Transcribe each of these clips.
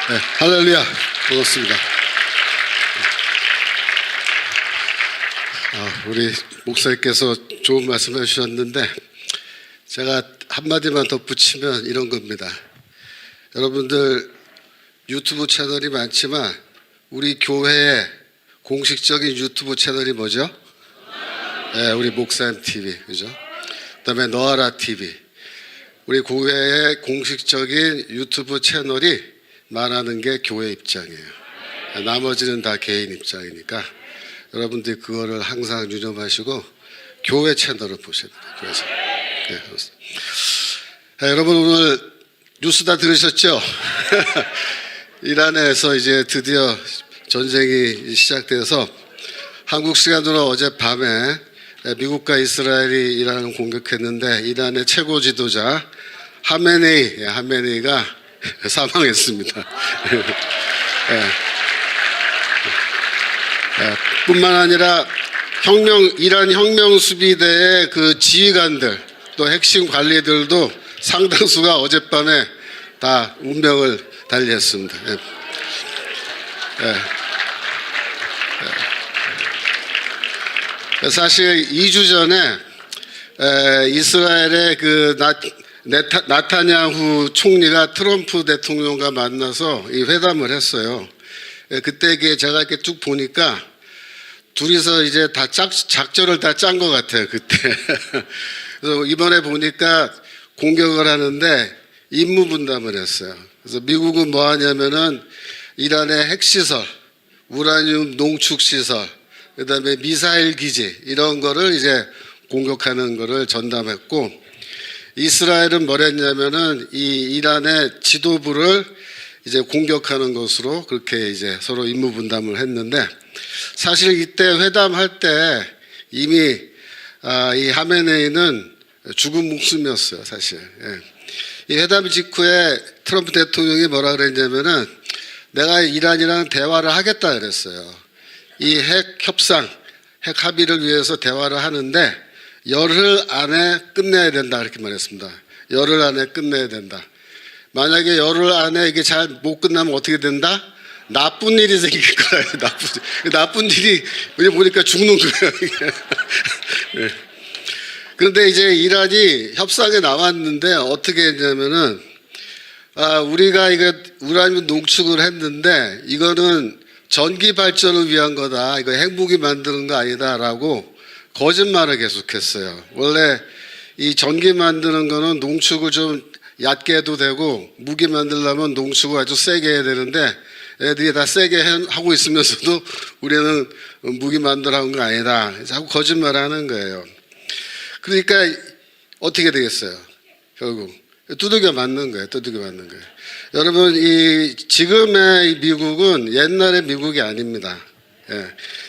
네, 할렐루야. 반갑습니다. 우리 목사님께서 좋은 말씀 해주셨는데 제가 한마디만 덧붙이면 이런 겁니다. 여러분들 유튜브 채널이 많지만 우리 교회의 공식적인 유튜브 채널이 뭐죠? 네, 우리 목사님 TV, 그죠? 그다음에 너아라 TV. 우리 교회의 공식적인 유튜브 채널이 말하는 게 교회 입장이에요. 나머지는 다 개인 입장이니까 여러분들이 그거를 항상 유념하시고 교회 채널을 보셔야 돼요. 교회 채널. 네, 여러분 오늘 뉴스 다 들으셨죠? 이란에서 이제 드디어 전쟁이 시작돼서 한국 시간으로 어젯밤에 미국과 이스라엘이 이란을 공격했는데 이란의 최고 지도자 하메네이가 사망했습니다. 뿐만 아니라 이란 혁명 수비대의 그 지휘관들 또 핵심 관리들도 상당수가 어젯밤에 다 운명을 달리했습니다. 사실 2주 전에 이스라엘의 그 나타냐후 총리가 트럼프 대통령과 만나서 이 회담을 했어요. 그때 제가 이렇게 쭉 보니까 둘이서 이제 다 작전을 다 짠 것 같아요, 그때. 그래서 이번에 보니까 공격을 하는데 임무 분담을 했어요. 그래서 미국은 뭐 하냐면은 이란의 핵시설, 우라늄 농축시설, 그 다음에 미사일 기지, 이런 거를 이제 공격하는 거를 전담했고, 이스라엘은 뭘 했냐면은 이 이란의 지도부를 이제 공격하는 것으로 그렇게 이제 서로 임무 분담을 했는데, 사실 이때 회담할 때 이미 이 하메네이는 죽은 목숨이었어요, 사실. 이 회담 직후에 트럼프 대통령이 뭐라 그랬냐면은 내가 이란이랑 대화를 하겠다 그랬어요. 이 핵 협상, 핵 합의를 위해서 대화를 하는데 열흘 안에 끝내야 된다 이렇게 말했습니다. 열흘 안에 끝내야 된다. 만약에 열흘 안에 이게 잘 못 끝나면 어떻게 된다? 나쁜 일이 생길 거예요. 나쁜 일이 보니까 죽는 거예요. 이게. 그런데 이제 이란이 협상에 나왔는데 어떻게 했냐면은 우리가 이거 우라늄 농축을 했는데 이거는 전기 발전을 위한 거다. 이거 핵무기 만드는 거 아니다라고 거짓말을 계속했어요. 원래 이 전기 만드는 거는 농축을 좀 얕게 해도 되고 무기 만들려면 농축을 아주 세게 해야 되는데 애들이 다 세게 하고 있으면서도 우리는 무기 만들어 온 거 아니다. 자꾸 거짓말을 하는 거예요. 그러니까 어떻게 되겠어요? 결국 두들겨 맞는 거예요. 두들겨 맞는 거예요. 여러분 지금의 미국은 옛날의 미국이 아닙니다.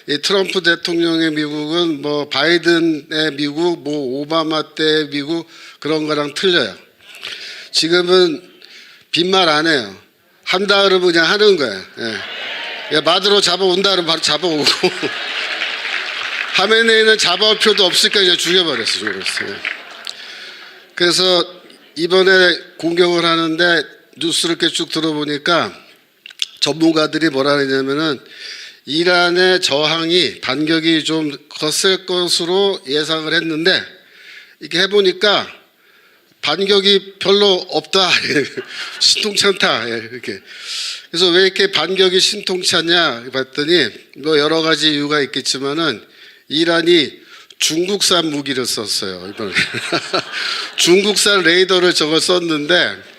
이 트럼프 대통령의 미국은 뭐 바이든의 미국, 뭐 오바마 때의 미국 그런 거랑 틀려요. 지금은 빈말 안 해요. 한다 그러면 그냥 하는 거예요. 마드로 잡아온다 그러면 바로 잡아오고 하메네이는 잡아올 필요도 없으니까 그냥 죽여버렸어요. 그래서 이번에 공격을 하는데 뉴스를 이렇게 쭉 들어보니까 전문가들이 뭐라 그러냐면은 이란의 저항이 반격이 좀 거셀 것으로 예상을 했는데 이렇게 해보니까 반격이 별로 없다. 신통찮다. 이렇게. 그래서 왜 이렇게 반격이 신통찮냐 봤더니 뭐 여러 가지 이유가 있겠지만은 이란이 중국산 무기를 썼어요. 이번에. 중국산 레이더를 저걸 썼는데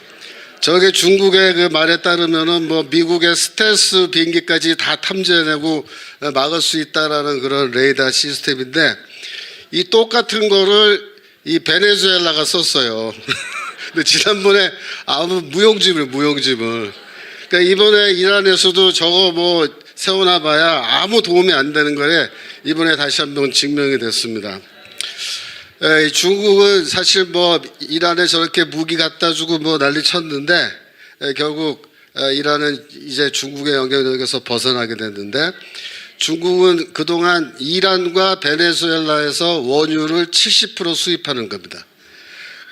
저게 중국의 그 말에 따르면은 뭐 미국의 스텔스 비행기까지 다 탐지해내고 막을 수 있다라는 그런 레이더 시스템인데 이 똑같은 거를 이 베네수엘라가 썼어요. 근데 지난번에 아무 무용지물. 그러니까 이번에 이란에서도 저거 뭐 세워놔봐야 아무 도움이 안 되는 거래 이번에 다시 한번 증명이 됐습니다. 중국은 사실 뭐 이란에 저렇게 무기 갖다 주고 뭐 난리 쳤는데 결국 이란은 이제 중국의 영향력에서 벗어나게 됐는데 중국은 그동안 이란과 베네수엘라에서 원유를 70% 수입하는 겁니다.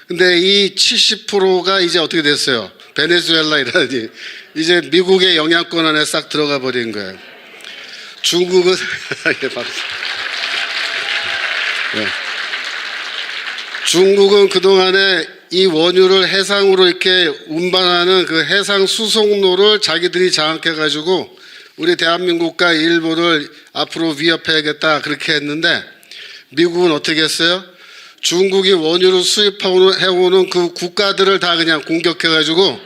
근데 이 70%가 이제 어떻게 됐어요? 베네수엘라 이란이 이제 미국의 영향권 안에 싹 들어가 버린 거예요. 중국은 예, 박수. 네. 중국은 그동안에 이 원유를 해상으로 이렇게 운반하는 그 해상 수송로를 자기들이 장악해가지고 우리 대한민국과 일본을 앞으로 위협해야겠다 그렇게 했는데 미국은 어떻게 했어요? 중국이 원유를 수입해오는 그 국가들을 다 그냥 공격해가지고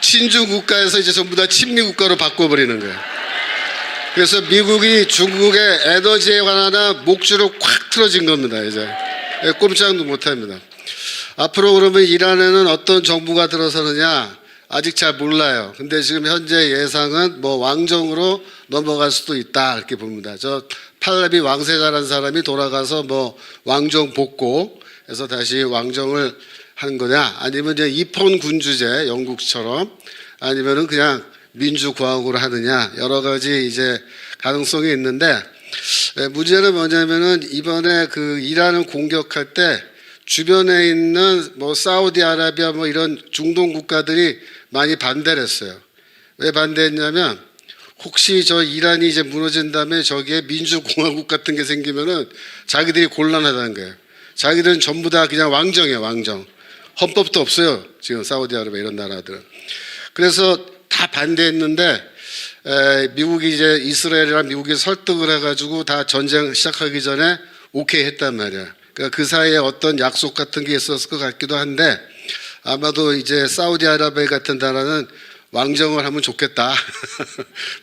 친주 국가에서 이제 전부 다 친미 국가로 바꿔버리는 거예요. 그래서 미국이 중국의 에너지에 관한 목줄을 콱 틀어진 겁니다. 이제 꼼짝도 못합니다. 앞으로 그러면 이란에는 어떤 정부가 들어서느냐 아직 잘 몰라요. 근데 지금 현재 예상은 뭐 왕정으로 넘어갈 수도 있다 이렇게 봅니다. 저 팔레비 왕세자라는 사람이 돌아가서 뭐 왕정 복고해서 다시 왕정을 하는 거냐, 아니면 이제 입헌 군주제 영국처럼, 아니면은 그냥 민주공화국으로 하느냐, 여러 가지 이제 가능성이 있는데 문제는 뭐냐면은 이번에 그 이란을 공격할 때 주변에 있는 뭐 사우디아라비아 뭐 이런 중동 국가들이 많이 반대를 했어요. 왜 반대했냐면 혹시 저 이란이 이제 무너진 다음에 저기에 민주공화국 같은 게 생기면은 자기들이 곤란하다는 거예요. 자기들은 전부 다 그냥 왕정이에요, 왕정. 헌법도 없어요, 지금 사우디아라비아 이런 나라들은. 그래서 다 반대했는데 미국이 이제 이스라엘이랑 미국이 설득을 해가지고 다 전쟁 시작하기 전에 오케이 했단 말이야. 그러니까 그 사이에 어떤 약속 같은 게 있었을 것 같기도 한데 아마도 이제 사우디아라비아 같은 나라는 왕정을 하면 좋겠다.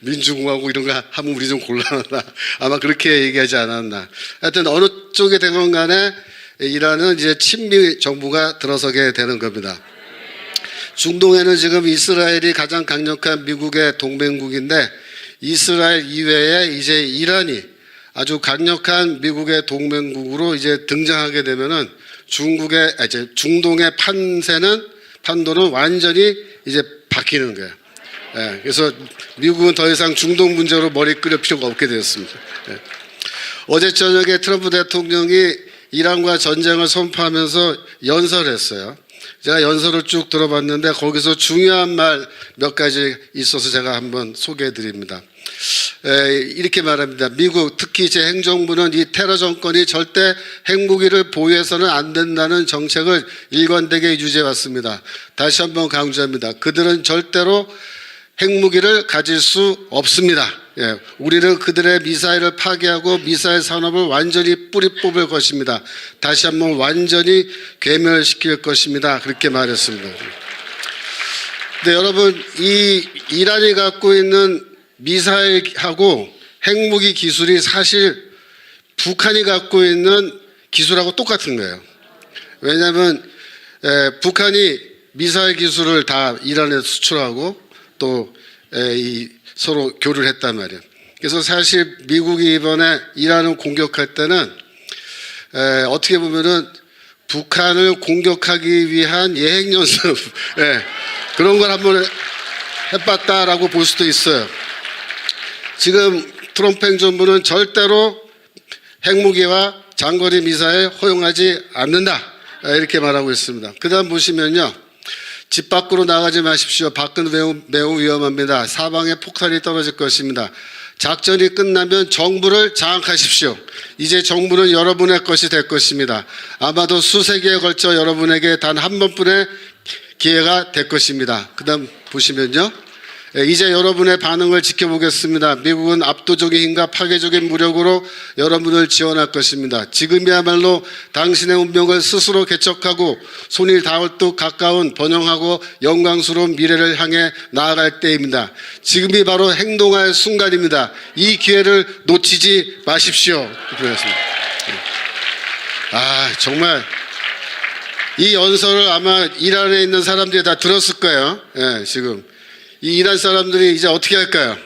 민주공화국 이런 거 하면 우리 좀 곤란하다. 아마 그렇게 얘기하지 않았나. 하여튼 어느 쪽에 되건 간에 이란은 이제 친미 정부가 들어서게 되는 겁니다. 중동에는 지금 이스라엘이 가장 강력한 미국의 동맹국인데 이스라엘 이외에 이제 이란이 아주 강력한 미국의 동맹국으로 이제 등장하게 되면은 이제 중동의 판도는 완전히 이제 바뀌는 거예요. 예, 그래서 미국은 더 이상 중동 문제로 머리 끓일 필요가 없게 되었습니다. 예. 어제 저녁에 트럼프 대통령이 이란과 전쟁을 선포하면서 연설했어요. 제가 연설을 쭉 들어봤는데 거기서 중요한 말 몇 가지 있어서 제가 한번 소개해 드립니다. 이렇게 말합니다. 미국, 특히 제 행정부는 이 테러 정권이 절대 핵무기를 보유해서는 안 된다는 정책을 일관되게 유지해 왔습니다. 다시 한번 강조합니다. 그들은 절대로 핵무기를 가질 수 없습니다. 예, 우리는 그들의 미사일을 파괴하고 미사일 산업을 완전히 뿌리 뽑을 것입니다. 다시 한번 완전히 괴멸시킬 것입니다. 그렇게 말했습니다. 근데 여러분, 이 이란이 갖고 있는 미사일하고 핵무기 기술이 사실 북한이 갖고 있는 기술하고 똑같은 거예요. 왜냐하면 북한이 미사일 기술을 다 이란에 수출하고 또 서로 교류를 했단 말이에요. 그래서 사실 미국이 이번에 이란을 공격할 때는 어떻게 보면은 북한을 공격하기 위한 예행연습 그런 걸 한번 해봤다라고 볼 수도 있어요. 지금 트럼프 행정부는 절대로 핵무기와 장거리 미사일 허용하지 않는다 이렇게 말하고 있습니다. 그 다음 보시면요, 집 밖으로 나가지 마십시오. 밖은 매우 위험합니다. 사방에 폭탄이 떨어질 것입니다. 작전이 끝나면 정부를 장악하십시오. 이제 정부는 여러분의 것이 될 것입니다. 아마도 수세기에 걸쳐 여러분에게 단 한 번뿐의 기회가 될 것입니다. 그 다음 보시면요, 이제 여러분의 반응을 지켜보겠습니다. 미국은 압도적인 힘과 파괴적인 무력으로 여러분을 지원할 것입니다. 지금이야말로 당신의 운명을 스스로 개척하고 손이 닿을 듯 가까운 번영하고 영광스러운 미래를 향해 나아갈 때입니다. 지금이 바로 행동할 순간입니다. 이 기회를 놓치지 마십시오. 그랬습니다. 정말 이 연설을 아마 이란에 있는 사람들이 다 들었을 거예요. 지금 이 이란 사람들이 이제 어떻게 할까요?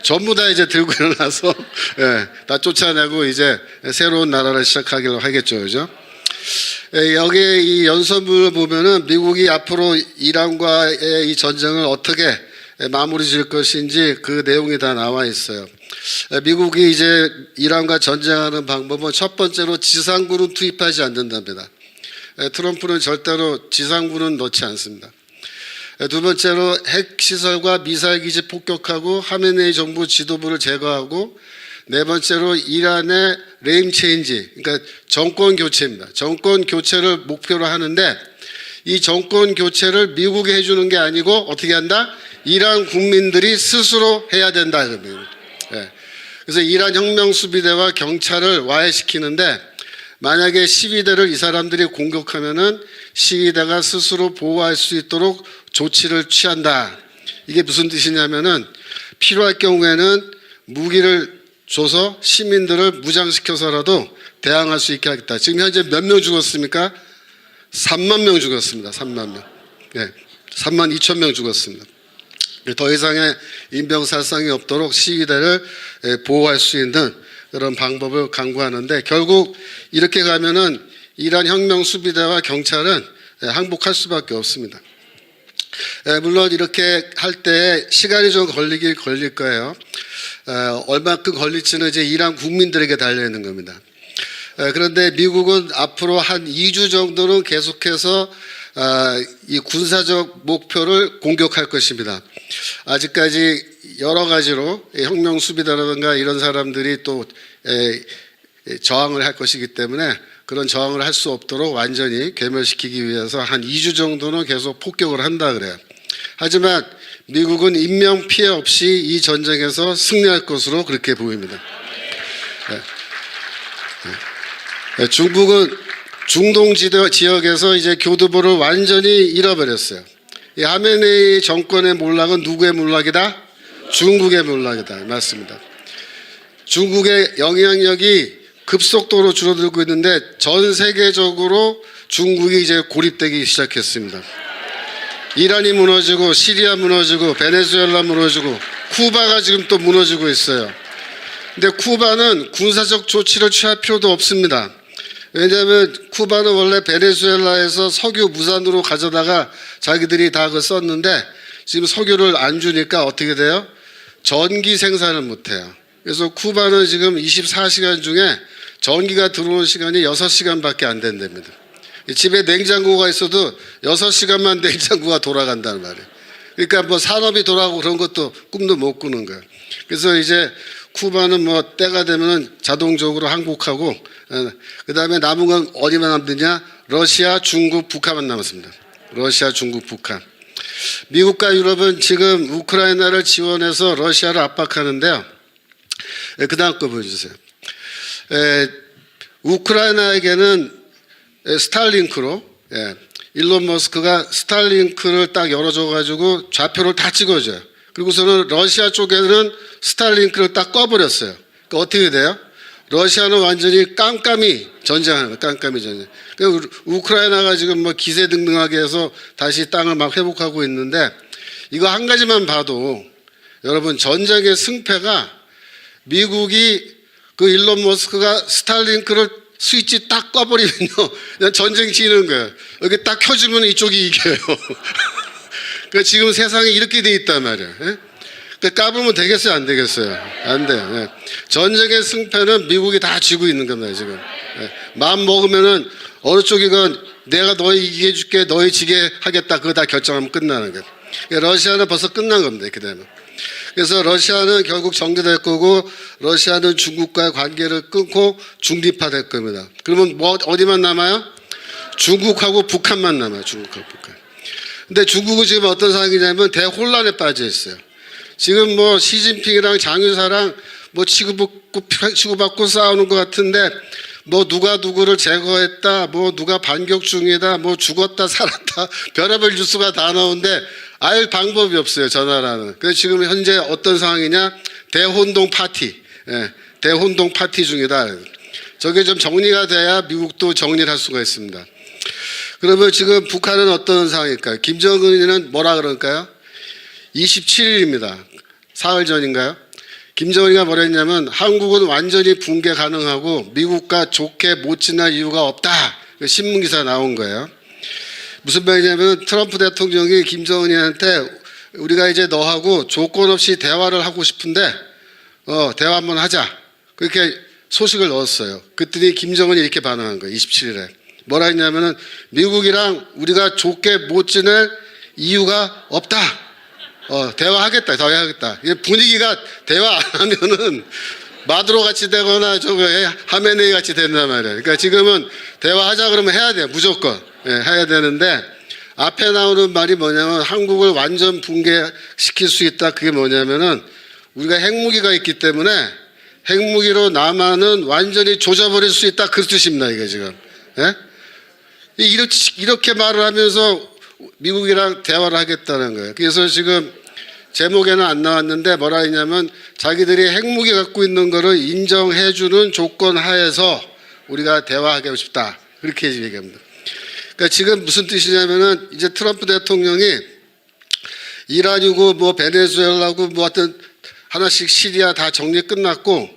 전부 다 이제 들고 일어나서 다 쫓아내고 이제 새로운 나라를 시작하기로 하겠죠, 그죠? 여기에 이 연설문을 보면은 미국이 앞으로 이란과의 이 전쟁을 어떻게 마무리 지을 것인지 그 내용이 다 나와 있어요. 미국이 이제 이란과 전쟁하는 방법은 첫 번째로 지상군은 투입하지 않는답니다. 트럼프는 절대로 지상군은 넣지 않습니다. 두 번째로 핵시설과 미사일 기지 폭격하고 하메네이 정부 지도부를 제거하고, 네 번째로 이란의 레임 체인지, 그러니까 정권 교체입니다. 정권 교체를 목표로 하는데, 이 정권 교체를 미국이 해주는 게 아니고 어떻게 한다? 이란 국민들이 스스로 해야 된다. 예. 그래서 이란 혁명수비대와 경찰을 와해시키는데, 만약에 시위대를 이 사람들이 공격하면은 시위대가 스스로 보호할 수 있도록 조치를 취한다. 이게 무슨 뜻이냐면은 필요할 경우에는 무기를 줘서 시민들을 무장시켜서라도 대항할 수 있게 하겠다. 지금 현재 몇 명 죽었습니까? 3만 명 죽었습니다. 3만 명. 네, 3만 2천 명 죽었습니다. 더 이상의 인병살상이 없도록 시위대를 보호할 수 있는 그런 방법을 강구하는데, 결국 이렇게 가면은 이란 혁명수비대와 경찰은 항복할 수밖에 없습니다. 물론 이렇게 할 때 시간이 좀 걸릴 거예요. 얼마큼 걸릴지는 이제 이란 국민들에게 달려있는 겁니다. 그런데 미국은 앞으로 한 2주 정도는 계속해서 이 군사적 목표를 공격할 것입니다. 아직까지 여러 가지로 혁명수비대라든가 이런 사람들이 또 저항을 할 것이기 때문에 그런 저항을 할 수 없도록 완전히 괴멸시키기 위해서 한 2주 정도는 계속 폭격을 한다 그래요. 하지만 미국은 인명 피해 없이 이 전쟁에서 승리할 것으로 그렇게 보입니다. 중국은 중동 지역에서 이제 교두보를 완전히 잃어버렸어요. 이 하메네이 정권의 몰락은 누구의 몰락이다? 중국의 몰락이다. 맞습니다. 중국의 영향력이 급속도로 줄어들고 있는데 전 세계적으로 중국이 이제 고립되기 시작했습니다. 이란이 무너지고 시리아 무너지고 베네수엘라 무너지고 쿠바가 지금 또 무너지고 있어요. 근데 쿠바는 군사적 조치를 취할 필요도 없습니다. 왜냐하면 쿠바는 원래 베네수엘라에서 석유 무산으로 가져다가 자기들이 다 그거 썼는데 지금 석유를 안 주니까 어떻게 돼요? 전기 생산을 못해요. 그래서 쿠바는 지금 24시간 중에 전기가 들어오는 시간이 6시간밖에 안 된답니다. 집에 냉장고가 있어도 6시간만 냉장고가 돌아간다는 말이에요. 그러니까 뭐 산업이 돌아가고 그런 것도 꿈도 못 꾸는 거예요. 그래서 이제 쿠바는 뭐 때가 되면 자동적으로 항복하고, 그 다음에 남은 건 어디만 남느냐? 러시아, 중국, 북한만 남았습니다. 러시아, 중국, 북한. 미국과 유럽은 지금 우크라이나를 지원해서 러시아를 압박하는데요. 그 다음 거 보여주세요. 우크라이나에게는 스타링크로, 일론 머스크가 스타링크를 딱 열어줘가지고 좌표를 다 찍어줘요. 그리고서는 러시아 쪽에는 스타링크를 딱 꺼버렸어요. 그러니까 어떻게 돼요? 러시아는 완전히 깜깜이 전쟁하는 거예요. 깜깜이 전쟁. 그러니까 우크라이나가 지금 뭐 기세등등하게 해서 다시 땅을 막 회복하고 있는데, 이거 한 가지만 봐도 여러분, 전쟁의 승패가 미국이 그 일론 머스크가 스타링크를 스위치 딱 꺼버리면요, 그냥 전쟁 지는 거예요. 여기 딱 켜주면 이쪽이 이겨요. 그러니까 지금 세상이 이렇게 돼 있단 말이에요. 그러니까 까불면 되겠어요, 안 되겠어요? 안 돼요. 전쟁의 승패는 미국이 다 쥐고 있는 겁니다, 지금. 마음 먹으면은 어느 쪽이건 내가 너희 이기게 해줄게, 너희 지게 하겠다, 그거 다 결정하면 끝나는 거예요. 그러니까 러시아는 벌써 끝난 겁니다, 이렇게 되면. 그래서 러시아는 결국 정리될 거고, 러시아는 중국과의 관계를 끊고 중립화될 겁니다. 그러면 뭐 어디만 남아요? 중국하고 북한만 남아요. 중국하고 북한. 근데 중국은 지금 어떤 상황이냐면 대혼란에 빠져 있어요. 지금 뭐 시진핑이랑 장유사랑 뭐 치고받고 싸우는 것 같은데, 뭐 누가 누구를 제거했다, 뭐 누가 반격 중이다, 뭐 죽었다 살았다, 별의별 뉴스가 다 나오는데 알 방법이 없어요, 저 나라는. 그래서 지금 현재 어떤 상황이냐? 대혼동 파티, 대혼동 파티 중이다. 저게 좀 정리가 돼야 미국도 정리를 할 수가 있습니다. 그러면 지금 북한은 어떤 상황일까요? 김정은이는 뭐라 그럴까요? 27일입니다. 사흘 전인가요? 김정은이가 뭐라 했냐면, 한국은 완전히 붕괴 가능하고 미국과 좋게 못 지낼 이유가 없다. 신문기사 나온 거예요. 무슨 말이냐면, 트럼프 대통령이 김정은이한테 우리가 이제 너하고 조건 없이 대화를 하고 싶은데 대화 한번 하자, 그렇게 소식을 넣었어요. 그랬더니 김정은이 이렇게 반응한 거예요. 27일에 뭐라 했냐면은, 미국이랑 우리가 좋게 못 지낼 이유가 없다. 대화하겠다. 대화하겠다. 분위기가 대화 안 하면은 마두로 같이 되거나 하메네이 같이 된단 말이에요. 그러니까 지금은 대화하자 그러면 해야 돼요. 무조건. 해야 되는데 앞에 나오는 말이 뭐냐면 한국을 완전 붕괴시킬 수 있다. 그게 뭐냐면은 우리가 핵무기가 있기 때문에 핵무기로 남한은 완전히 조져버릴 수 있다. 그 뜻입니다. 이게 지금. 이렇게 말을 하면서 미국이랑 대화를 하겠다는 거예요. 그래서 지금 제목에는 안 나왔는데 뭐라 했냐면 자기들이 핵무기 갖고 있는 거를 인정해주는 조건 하에서 우리가 대화하고 싶다. 그렇게 얘기합니다. 그러니까 지금 무슨 뜻이냐면은 이제 트럼프 대통령이 이란이고 뭐 베네수엘라고 뭐 하여튼 하나씩 시리아 다 정리 끝났고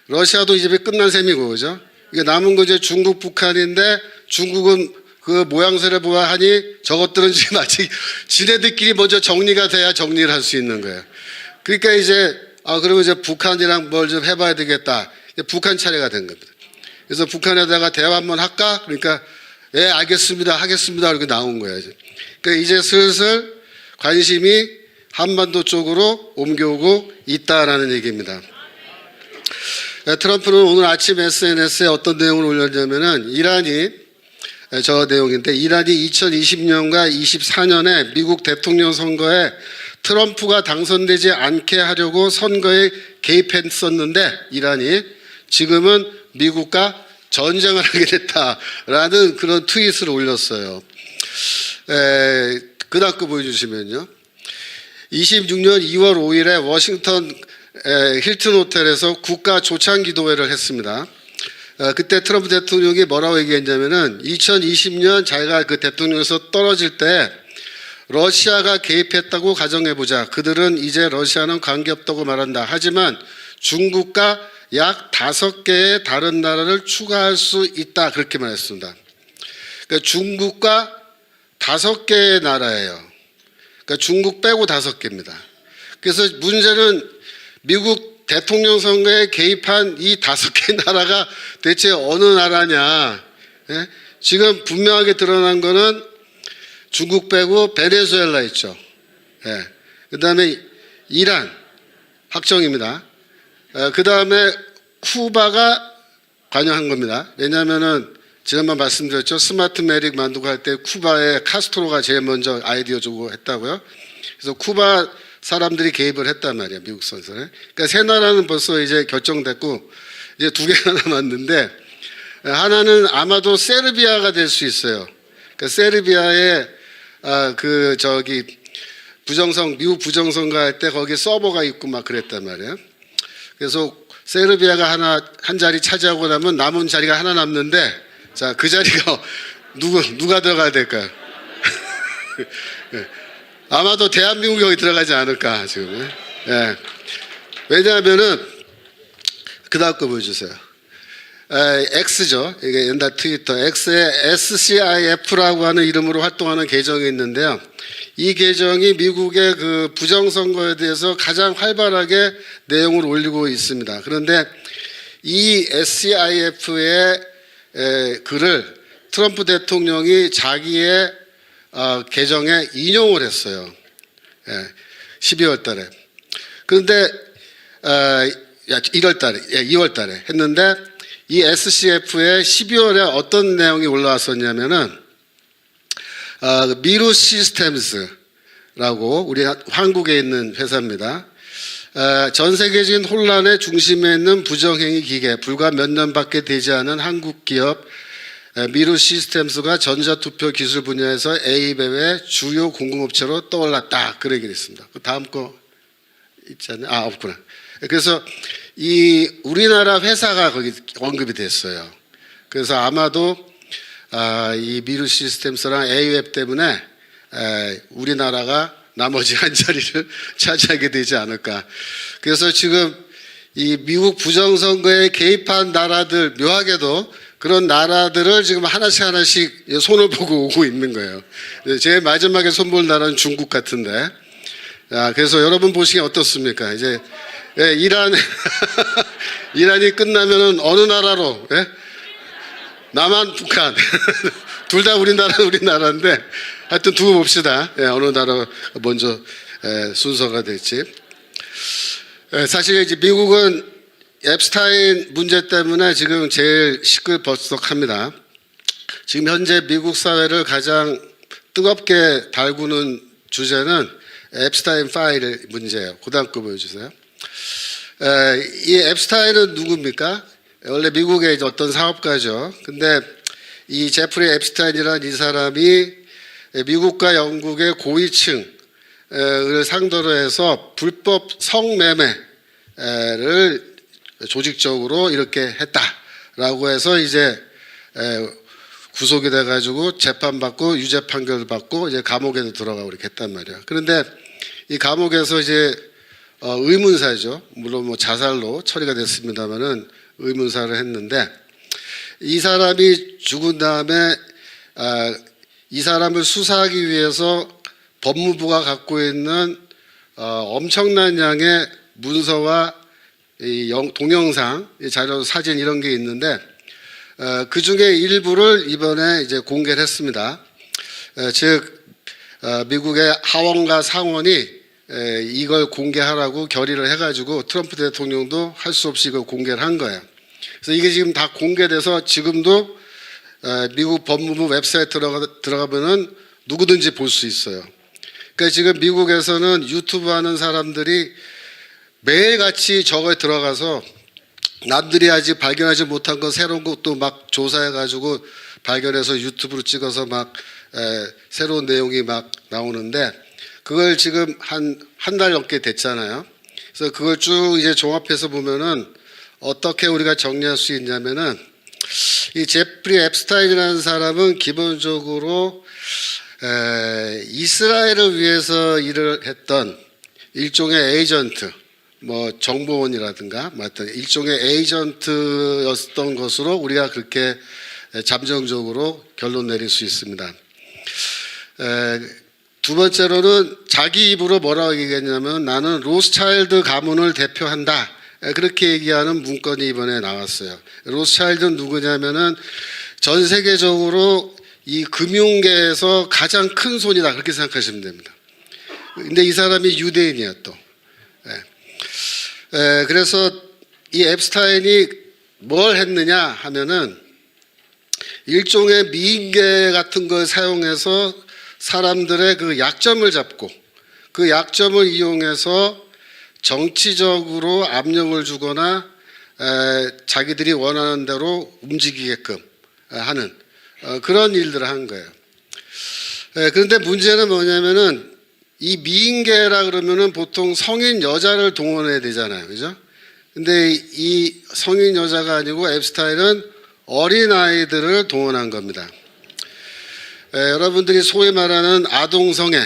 러시아도 이제 끝난 셈이고 그죠? 이게 남은 거 이제 중국, 북한인데 중국은 그 모양새를 보아하니 저것들은 지금 아직 지네들끼리 먼저 정리가 돼야 정리를 할 수 있는 거예요. 그러니까 이제 그러면 이제 북한이랑 뭘 좀 해봐야 되겠다. 북한 차례가 된 겁니다. 그래서 북한에다가 대화 한번 할까? 그러니까 알겠습니다, 하겠습니다. 이렇게 나온 거예요. 그러니까 이제 슬슬 관심이 한반도 쪽으로 옮겨오고 있다라는 얘기입니다. 트럼프는 오늘 아침 SNS에 어떤 내용을 올렸냐면은 저 내용인데 이란이 2020년과 24년에 미국 대통령 선거에 트럼프가 당선되지 않게 하려고 선거에 개입했었는데 이란이 지금은 미국과 전쟁을 하게 됐다라는 그런 트윗을 올렸어요. 그다음 거 보여주시면요. 26년 2월 5일에 워싱턴 힐튼 호텔에서 국가 조창 기도회를 했습니다. 그때 트럼프 대통령이 뭐라고 얘기했냐면은 2020년 자기가 그 대통령에서 떨어질 때 러시아가 개입했다고 가정해보자. 그들은 이제 러시아는 관계없다고 말한다. 하지만 중국과 약 5개의 다른 나라를 추가할 수 있다. 그렇게 말했습니다. 그러니까 중국과 5개의 나라예요. 그러니까 중국 빼고 5개입니다. 그래서 문제는 미국 대통령 선거에 개입한 이 5개 나라가 대체 어느 나라냐. 지금 분명하게 드러난 거는 중국 빼고 베네수엘라 있죠. 그 다음에 이란 확정입니다. 그 다음에 쿠바가 관여한 겁니다. 왜냐하면은 지난번 말씀드렸죠. 스마트 메릭 만들고 할 때 쿠바의 카스트로가 제일 먼저 아이디어 주고 했다고요. 그래서 쿠바 사람들이 개입을 했단 말이에요. 미국 선수는. 그러니까 세 나라는 벌써 이제 결정됐고 이제 2개가 남았는데 하나는 아마도 세르비아가 될 수 있어요. 그러니까 세르비아에 미국 부정선거 할 때 거기 서버가 있고 막 그랬단 말이에요. 그래서 세르비아가 한 자리 차지하고 나면 남은 자리가 하나 남는데 자, 그 자리가 누가 들어가야 될까요? 아마도 대한민국이 여기 들어가지 않을까 지금. 왜냐하면은 그 다음 거 보여주세요. X죠. 이게 옛날 트위터 X에 SCIF라고 하는 이름으로 활동하는 계정이 있는데요. 이 계정이 미국의 그 부정선거에 대해서 가장 활발하게 내용을 올리고 있습니다. 그런데 이 SCIF의 글을 트럼프 대통령이 자기의 계정에 인용을 했어요. 12월 달에. 그런데 2월 달에 했는데 이 SCF에 12월에 어떤 내용이 올라왔었냐면은 미루 시스템스라고 우리 한국에 있는 회사입니다. 전 세계적인 혼란의 중심에 있는 부정행위 기계, 불과 몇 년밖에 되지 않은 한국 기업 미루 시스템스가 전자투표 기술 분야에서 A배의 주요 공급업체로 떠올랐다. 그 얘기를 했습니다. 그 다음 거 있잖아요. 없구나. 그래서 이 우리나라 회사가 거기 언급이 됐어요. 그래서 아마도 이 미루 시스템스랑 A웹 때문에 우리나라가 나머지 한 자리를 차지하게 되지 않을까. 그래서 지금 이 미국 부정선거에 개입한 나라들, 묘하게도 그런 나라들을 지금 하나씩 손을 보고 오고 있는 거예요. 제일 마지막에 손볼 나라는 중국 같은데. 그래서 여러분 보시기에 어떻습니까? 이제 이란이 끝나면은 어느 나라로? 남한, 북한. 둘 다 우리나라인데 하여튼 두고 봅시다. 예, 어느 나라 먼저 순서가 될지. 사실 이제 미국은 앱스타인 문제 때문에 지금 제일 시끌벅적합니다. 지금 현재 미국 사회를 가장 뜨겁게 달구는 주제는 앱스타인 파일 문제예요. 그 다음 거 보여주세요. 이 앱스타인은 누굽니까? 원래 미국의 이제 어떤 사업가죠. 근데 이 제프리 앱스타인이라는 이 사람이 미국과 영국의 고위층을 상대로 해서 불법 성매매를 조직적으로 이렇게 했다라고 해서 이제 구속이 돼가지고 재판받고 유죄 판결 받고 이제 감옥에도 들어가고 이렇게 했단 말이야. 그런데 이 감옥에서 이제 의문사죠. 물론 뭐 자살로 처리가 됐습니다만은 의문사를 했는데 이 사람이 죽은 다음에 이 사람을 수사하기 위해서 법무부가 갖고 있는 엄청난 양의 문서와 이 동영상, 자료, 사진 이런 게 있는데 그 중에 일부를 이번에 이제 공개를 했습니다. 즉 미국의 하원과 상원이 이걸 공개하라고 결의를 해가지고 트럼프 대통령도 할 수 없이 이걸 공개를 한 거예요. 그래서 이게 지금 다 공개돼서 지금도 미국 법무부 웹사이트 들어가면은 누구든지 볼 수 있어요. 그러니까 지금 미국에서는 유튜브 하는 사람들이 매일같이 저거에 들어가서 남들이 아직 발견하지 못한 건 새로운 것도 막 조사해가지고 발견해서 유튜브로 찍어서 막 새로운 내용이 막 나오는데 그걸 지금 한 달 넘게 됐잖아요. 그래서 그걸 쭉 이제 종합해서 보면은 어떻게 우리가 정리할 수 있냐면은 이 제프리 앱스타인이라는 사람은 기본적으로 이스라엘을 위해서 일을 했던 일종의 에이전트, 뭐 정보원이라든가 하여튼 일종의 에이전트였던 것으로 우리가 그렇게 잠정적으로 결론 내릴 수 있습니다. 두 번째로는 자기 입으로 뭐라고 얘기했냐면 나는 로스차일드 가문을 대표한다. 그렇게 얘기하는 문건이 이번에 나왔어요. 로스차일드는 누구냐면은 전 세계적으로 이 금융계에서 가장 큰 손이다. 그렇게 생각하시면 됩니다. 근데 이 사람이 유대인이야 또. 그래서 이 앱스타인이 뭘 했느냐 하면은 일종의 미인계 같은 걸 사용해서 사람들의 그 약점을 잡고 그 약점을 이용해서 정치적으로 압력을 주거나 자기들이 원하는 대로 움직이게끔 하는 그런 일들을 한 거예요. 그런데 문제는 뭐냐면은 이 미인계라 그러면은 보통 성인 여자를 동원해야 되잖아요. 그죠? 근데 이 성인 여자가 아니고 앱스타인은 어린 아이들을 동원한 겁니다. 여러분들이 소위 말하는 아동성애,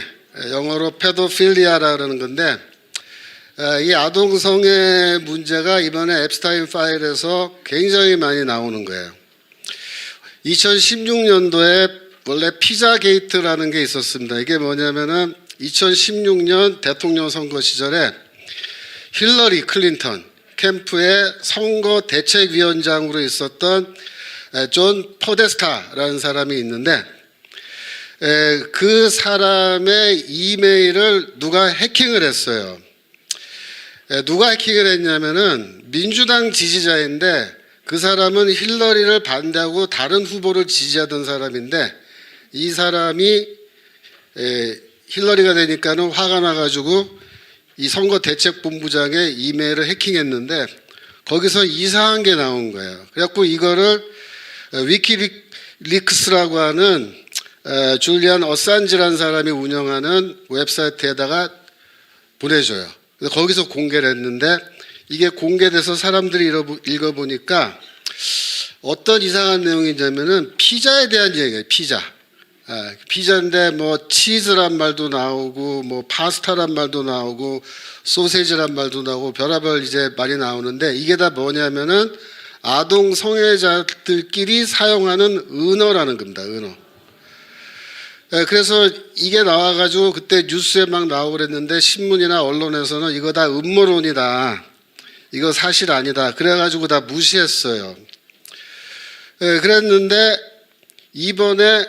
영어로 페도필리아라 그러는 건데 이 아동성애 문제가 이번에 앱스타인 파일에서 굉장히 많이 나오는 거예요. 2016년도에 원래 피자 게이트라는 게 있었습니다. 이게 뭐냐면은 2016년 대통령 선거 시절에 힐러리 클린턴 캠프의 선거 대책위원장으로 있었던 존 포데스타라는 사람이 있는데 그 사람의 이메일을 누가 해킹을 했어요. 누가 해킹을 했냐면은 민주당 지지자인데 그 사람은 힐러리를 반대하고 다른 후보를 지지하던 사람인데 이 사람이 힐러리가 되니까는 화가 나가지고 이 선거대책본부장의 이메일을 해킹했는데 거기서 이상한 게 나온 거예요. 그래갖고 이거를 위키리크스라고 하는 줄리안 어산지라는 사람이 운영하는 웹사이트에다가 보내줘요. 그래서 거기서 공개를 했는데 이게 공개돼서 사람들이 읽어보니까 어떤 이상한 내용이냐면은 피자에 대한 얘기예요. 피자인데 뭐 치즈란 말도 나오고 뭐 파스타란 말도 나오고 소세지란 말도 나오고 별의별 이제 말이 나오는데 이게 다 뭐냐면은 아동 성애자들끼리 사용하는 은어라는 겁니다. 은어. 그래서 이게 나와가지고 그때 뉴스에 막 나오고 그랬는데 신문이나 언론에서는 이거 다 음모론이다. 이거 사실 아니다. 그래가지고 다 무시했어요. 그랬는데 이번에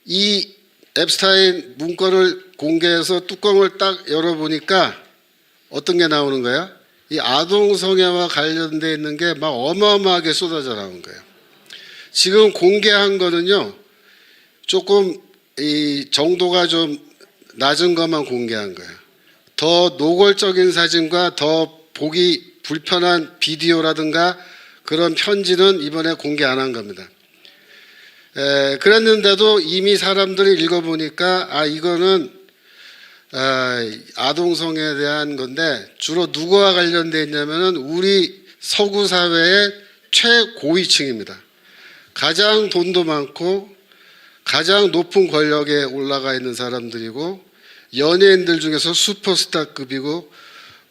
이 앱스타인 문건을 공개해서 뚜껑을 딱 열어보니까 어떤 게 나오는 거야? 이 아동 성애와 관련돼 있는 게 막 어마어마하게 쏟아져 나온 거예요. 지금 공개한 거는요, 조금 이 정도가 좀 낮은 것만 공개한 거예요. 더 노골적인 사진과 더 보기 불편한 비디오라든가 그런 편지는 이번에 공개 안 한 겁니다. 그랬는데도 이미 사람들이 읽어보니까 이거는 아동성에 대한 건데 주로 누구와 관련되어 있냐면은 우리 서구 사회의 최고위층입니다. 가장 돈도 많고 가장 높은 권력에 올라가 있는 사람들이고 연예인들 중에서 슈퍼스타급이고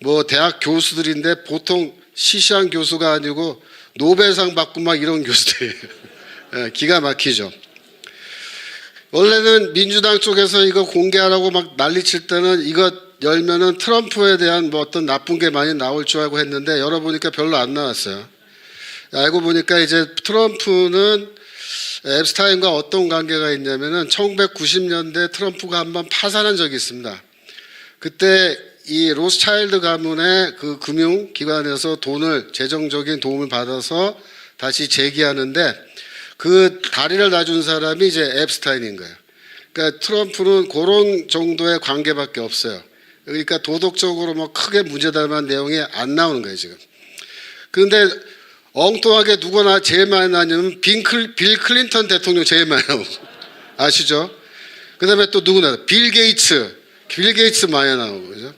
뭐 대학 교수들인데 보통 시시한 교수가 아니고 노벨상 받고 막 이런 교수들이에요. 기가 막히죠. 원래는 민주당 쪽에서 이거 공개하라고 막 난리칠 때는 이거 열면은 트럼프에 대한 뭐 어떤 나쁜 게 많이 나올 줄 알고 했는데 열어보니까 별로 안 나왔어요. 알고 보니까 이제 트럼프는 앱스타인과 어떤 관계가 있냐면은 1990년대 트럼프가 한번 파산한 적이 있습니다. 그때 이 로스차일드 가문의 그 금융기관에서 재정적인 도움을 받아서 다시 재기하는데 그 다리를 놔준 사람이 이제 앱스타인인 거예요. 그러니까 트럼프는 그런 정도의 관계밖에 없어요. 그러니까 도덕적으로 뭐 크게 문제될 만한 내용이 안 나오는 거예요, 지금. 그런데 엉뚱하게 누구나 제일 많이 나오냐면 빌 클린턴 대통령 제일 많이 나오고. 아시죠? 그 다음에 또 누구나, 빌 게이츠 많이 나오고, 그죠?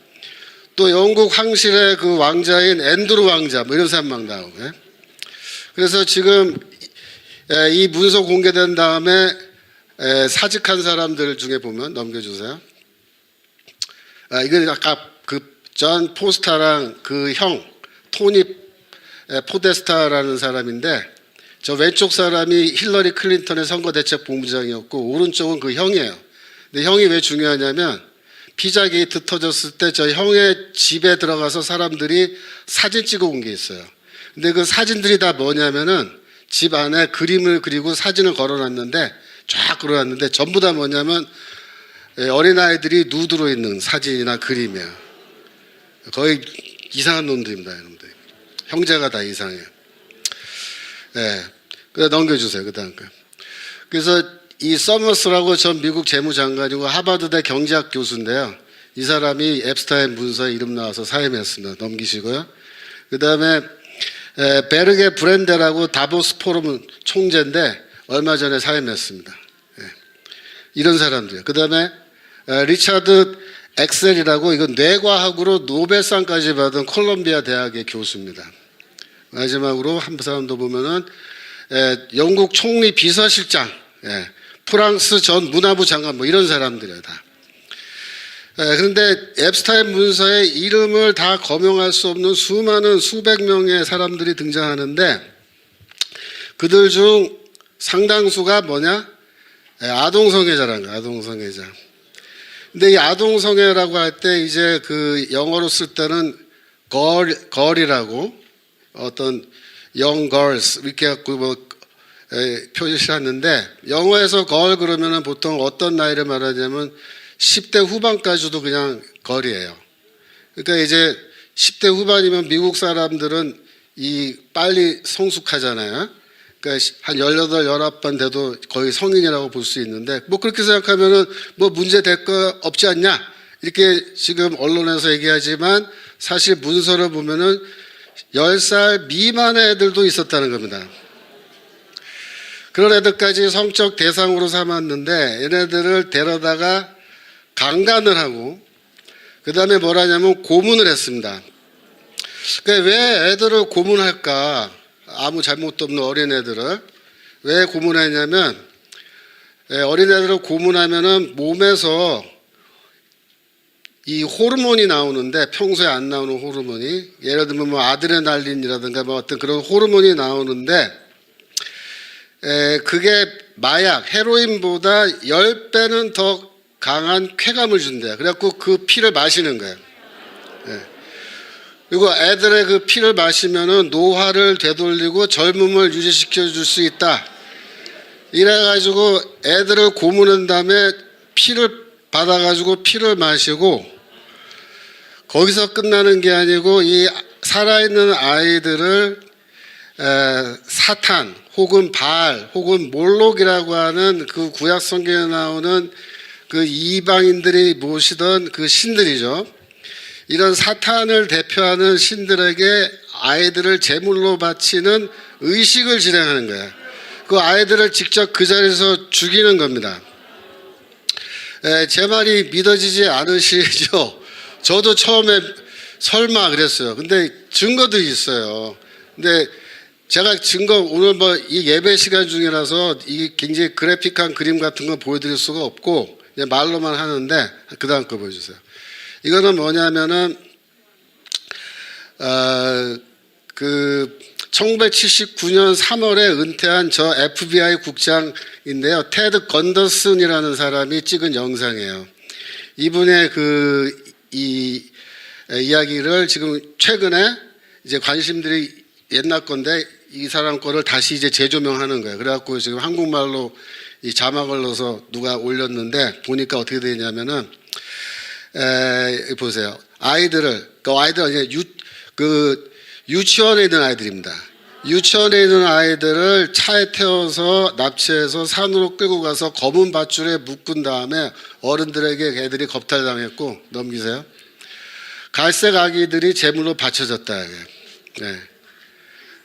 또 영국 황실의 그 왕자인 앤드루 왕자, 뭐 이런 사람 막 나오고. 예? 그래서 지금 이 문서 공개된 다음에 사직한 사람들 중에 보면 넘겨주세요. 이건 아까 그 존 포스타랑 그 형 토니 포데스타라는 사람인데 저 왼쪽 사람이 힐러리 클린턴의 선거대책본부장이었고 오른쪽은 그 형이에요. 근데 형이 왜 중요하냐면 피자 게이트 터졌을 때 저 형의 집에 들어가서 사람들이 사진 찍어 온 게 있어요. 근데 그 사진들이 다 뭐냐면은 집 안에 그림을 그리고 사진을 걸어놨는데 쫙 걸어놨는데 전부 다 뭐냐면 어린아이들이 누드로 있는 사진이나 그림이에요. 거의 이상한 놈들입니다, 이놈들. 형제가 다 이상해요. 네. 그래서 넘겨주세요, 그 다음 거. 그래서 이 서머스라고 전 미국 재무장관이고 하버드대 경제학 교수인데요. 이 사람이 앱스타인 문서에 이름 나와서 사임했습니다. 넘기시고요. 그 다음에 베르게 브렌데라고 다보스 포럼 총재인데 얼마 전에 사임했습니다. 이런 사람들이에요. 그 다음에 리차드 엑셀이라고 이건 뇌과학으로 노벨상까지 받은 콜롬비아 대학의 교수입니다. 마지막으로 한 사람도 보면은 영국 총리 비서실장, 프랑스 전 문화부 장관 뭐 이런 사람들이에요 다. 그런데 앱스타인 문서에 이름을 다 거명할 수 없는 수많은 수백 명의 사람들이 등장하는데 그들 중 상당수가 뭐냐? 아동성애자라는 거야, 아동성애자. 근데 이 아동성애라고 할 때 이제 그 영어로 쓸 때는 걸이라고 어떤 young girls 이렇게 갖고 뭐 표시하는데 영어에서 걸 그러면은 보통 어떤 나이를 말하냐면 10대 후반까지도 그냥 걸이에요. 그러니까 이제 10대 후반이면 미국 사람들은 이 빨리 성숙하잖아요. 그러니까 한 18, 19번 돼도 거의 성인이라고 볼 수 있는데 뭐 그렇게 생각하면은 뭐 문제 될 거 없지 않냐 이렇게 지금 언론에서 얘기하지만 사실 문서를 보면은 10살 미만의 애들도 있었다는 겁니다. 그런 애들까지 성적 대상으로 삼았는데 얘네들을 데려다가 강간을 하고 그 다음에 뭐라냐면 고문을 했습니다. 그러니까 왜 애들을 고문할까? 아무 잘못도 없는 어린애들을 왜 고문했냐면 어린애들을 고문하면은 몸에서 이 호르몬이 나오는데 평소에 안 나오는 호르몬이 예를 들면 뭐 아드레날린이라든가 뭐 어떤 그런 호르몬이 나오는데 그게 마약 헤로인보다 10배는 더 강한 쾌감을 준대요. 그래갖고 그 피를 마시는 거예요. 그리고 애들의 그 피를 마시면은 노화를 되돌리고 젊음을 유지시켜 줄 수 있다. 이래가지고 애들을 고문한 다음에 피를 받아가지고 피를 마시고 거기서 끝나는 게 아니고 이 살아있는 아이들을 사탄 혹은 바알 혹은 몰록이라고 하는 그 구약 성경에 나오는 그 이방인들이 모시던 그 신들이죠. 이런 사탄을 대표하는 신들에게 아이들을 제물로 바치는 의식을 진행하는 거야. 그 아이들을 직접 그 자리에서 죽이는 겁니다. 제 말이 믿어지지 않으시죠? 저도 처음에 설마 그랬어요. 근데 증거들이 있어요. 근데 제가 증거 오늘 뭐 이 예배 시간 중이라서 이 굉장히 그래픽한 그림 같은 거 보여드릴 수가 없고 그냥 말로만 하는데 그 다음 거 보여주세요. 이거는 뭐냐면은 그 1979년 3월에 은퇴한 저 FBI 국장인데요. 테드 건더슨이라는 사람이 찍은 영상이에요. 이분의 이 이야기를 지금 최근에 이제 관심들이 옛날 건데 이 사람 거를 다시 이제 재조명하는 거예요. 그래갖고 지금 한국말로 이 자막을 넣어서 누가 올렸는데 보니까 어떻게 되냐면은 보세요. 아이들은 이제 유치원에 있는 아이들입니다. 유치원에 있는 아이들을 차에 태워서 납치해서 산으로 끌고 가서 검은 밧줄에 묶은 다음에 어른들에게 애들이 겁탈당했고 넘기세요. 갈색 아기들이 제물로 바쳐졌다. 네.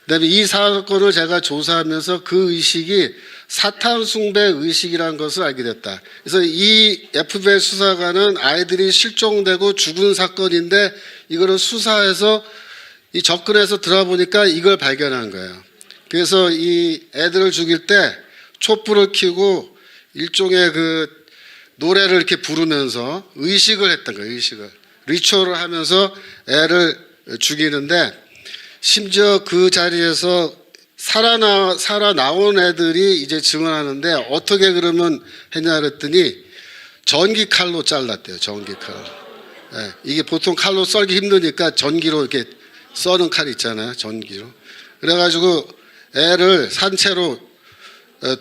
그다음에 이 사건을 제가 조사하면서 그 의식이 사탄 숭배 의식이라는 것을 알게 됐다. 그래서 이 FBI 수사관은 아이들이 실종되고 죽은 사건인데 이거를 수사해서 이 접근해서 들어보니까 이걸 발견한 거예요. 그래서 이 애들을 죽일 때 촛불을 켜고 일종의 그 노래를 이렇게 부르면서 의식을 했던 거예요. 의식을 리추얼을 하면서 애를 죽이는데 심지어 그 자리에서 살아나온 애들이 이제 증언하는데 어떻게 그러면 했냐 그랬더니 전기 칼로 잘랐대요. 전기 칼로. 네, 이게 보통 칼로 썰기 힘드니까 전기로 이렇게 써는 칼 있잖아요. 전기로. 그래가지고 애를 산채로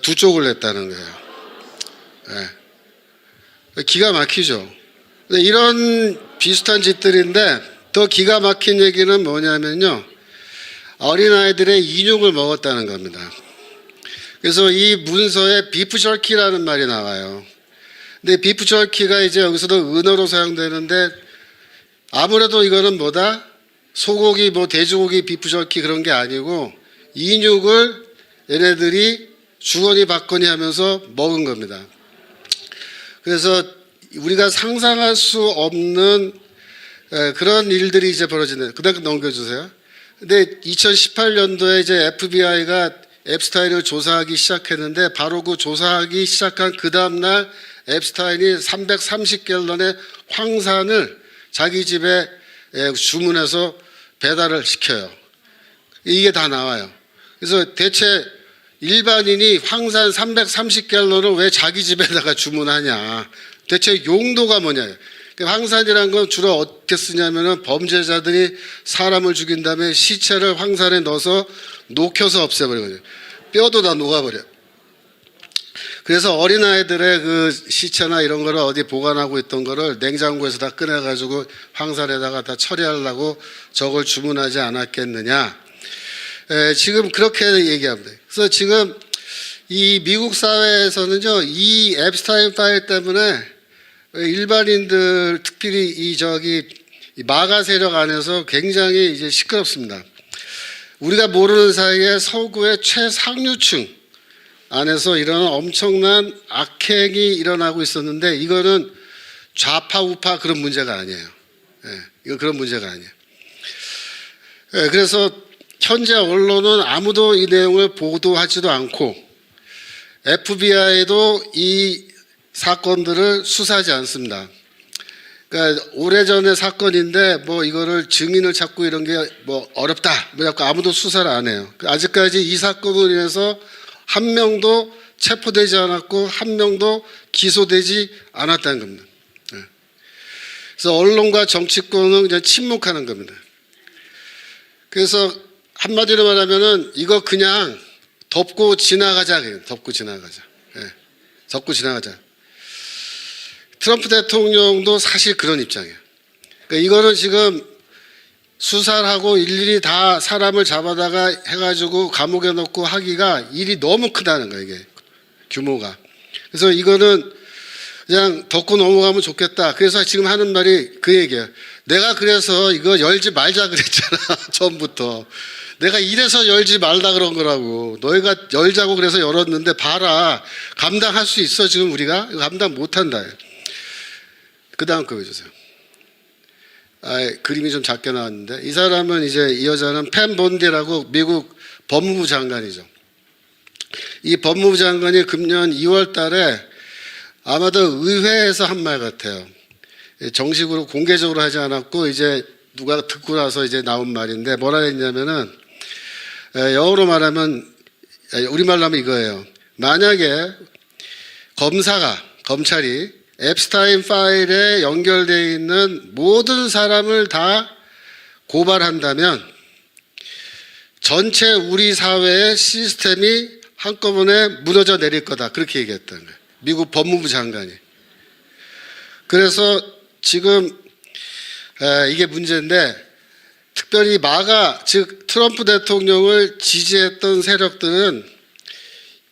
두 쪽을 냈다는 거예요. 네. 기가 막히죠. 이런 비슷한 짓들인데 더 기가 막힌 얘기는 뭐냐면요. 어린아이들의 인육을 먹었다는 겁니다. 그래서 이 문서에 비프 저키라는 말이 나와요. 근데 비프 저키가 이제 여기서도 은어로 사용되는데 아무래도 이거는 뭐다? 소고기, 뭐 돼지고기, 비프 저키 그런 게 아니고 인육을 얘네들이 주거니 받거니 하면서 먹은 겁니다. 그래서 우리가 상상할 수 없는 그런 일들이 이제 벌어지는. 그다음 넘겨주세요. 근데 2018년도에 이제 FBI가 앱스타인을 조사하기 시작했는데 바로 그 조사하기 시작한 그 다음날 앱스타인이 330갤런의 황산을 자기 집에 주문해서 배달을 시켜요. 이게 다 나와요. 그래서 대체 일반인이 황산 330갤런을 왜 자기 집에다가 주문하냐. 대체 용도가 뭐냐. 황산이라는 건 주로 어떻게 쓰냐면은 범죄자들이 사람을 죽인 다음에 시체를 황산에 넣어서 녹여서 없애버리거든요. 뼈도 다 녹아버려. 그래서 어린아이들의 그 시체나 이런 거를 어디 보관하고 있던 거를 냉장고에서 다 꺼내가지고 황산에다가 다 처리하려고 저걸 주문하지 않았겠느냐. 지금 그렇게 얘기합니다. 그래서 지금 이 미국 사회에서는요, 이 앱스타인 파일 때문에 일반인들 특별히 이 마가 세력 안에서 굉장히 이제 시끄럽습니다. 우리가 모르는 사이에 서구의 최상류층 안에서 이런 엄청난 악행이 일어나고 있었는데 이거는 좌파 우파 그런 문제가 아니에요. 이거 그런 문제가 아니에요. 그래서 현재 언론은 아무도 이 내용을 보도하지도 않고 FBI도 이 사건들을 수사하지 않습니다. 그러니까 오래전의 사건인데 뭐 이거를 증인을 찾고 이런 게 뭐 어렵다. 그래갖고 아무도 수사를 안 해요. 아직까지 이 사건으로 인해서 한 명도 체포되지 않았고 한 명도 기소되지 않았다는 겁니다. 그래서 언론과 정치권은 그냥 침묵하는 겁니다. 그래서 한마디로 말하면은 이거 그냥 덮고 지나가자. 덮고 지나가자. 덮고 지나가자. 트럼프 대통령도 사실 그런 입장이에요. 그러니까 이거는 지금 수사를 하고 일일이 다 사람을 잡아다가 해가지고 감옥에 넣고 하기가 일이 너무 크다는 거예요, 이게 규모가. 그래서 이거는 그냥 덮고 넘어가면 좋겠다. 그래서 지금 하는 말이 그 얘기예요. 내가 그래서 이거 열지 말자 그랬잖아, 처음부터. 내가 이래서 열지 말라 그런 거라고. 너희가 열자고 그래서 열었는데 봐라. 감당할 수 있어, 지금 우리가? 감당 못한다. 그 다음 거 해주세요. 그림이 좀 작게 나왔는데, 이 사람은 이제, 이 여자는 팬 본디라고 미국 법무부 장관이죠. 이 법무부 장관이 금년 2월 달에 아마도 의회에서 한 말 같아요. 정식으로 공개적으로 하지 않았고 이제 누가 듣고 나서 이제 나온 말인데, 뭐라 했냐면은, 영어로 말하면, 우리말로 하면 이거예요. 만약에 검찰이 앱스타인 파일에 연결되어 있는 모든 사람을 다 고발한다면 전체 우리 사회의 시스템이 한꺼번에 무너져 내릴 거다. 그렇게 얘기했다는 거예요. 미국 법무부 장관이. 그래서 지금 이게 문제인데, 특별히 마가, 즉 트럼프 대통령을 지지했던 세력들은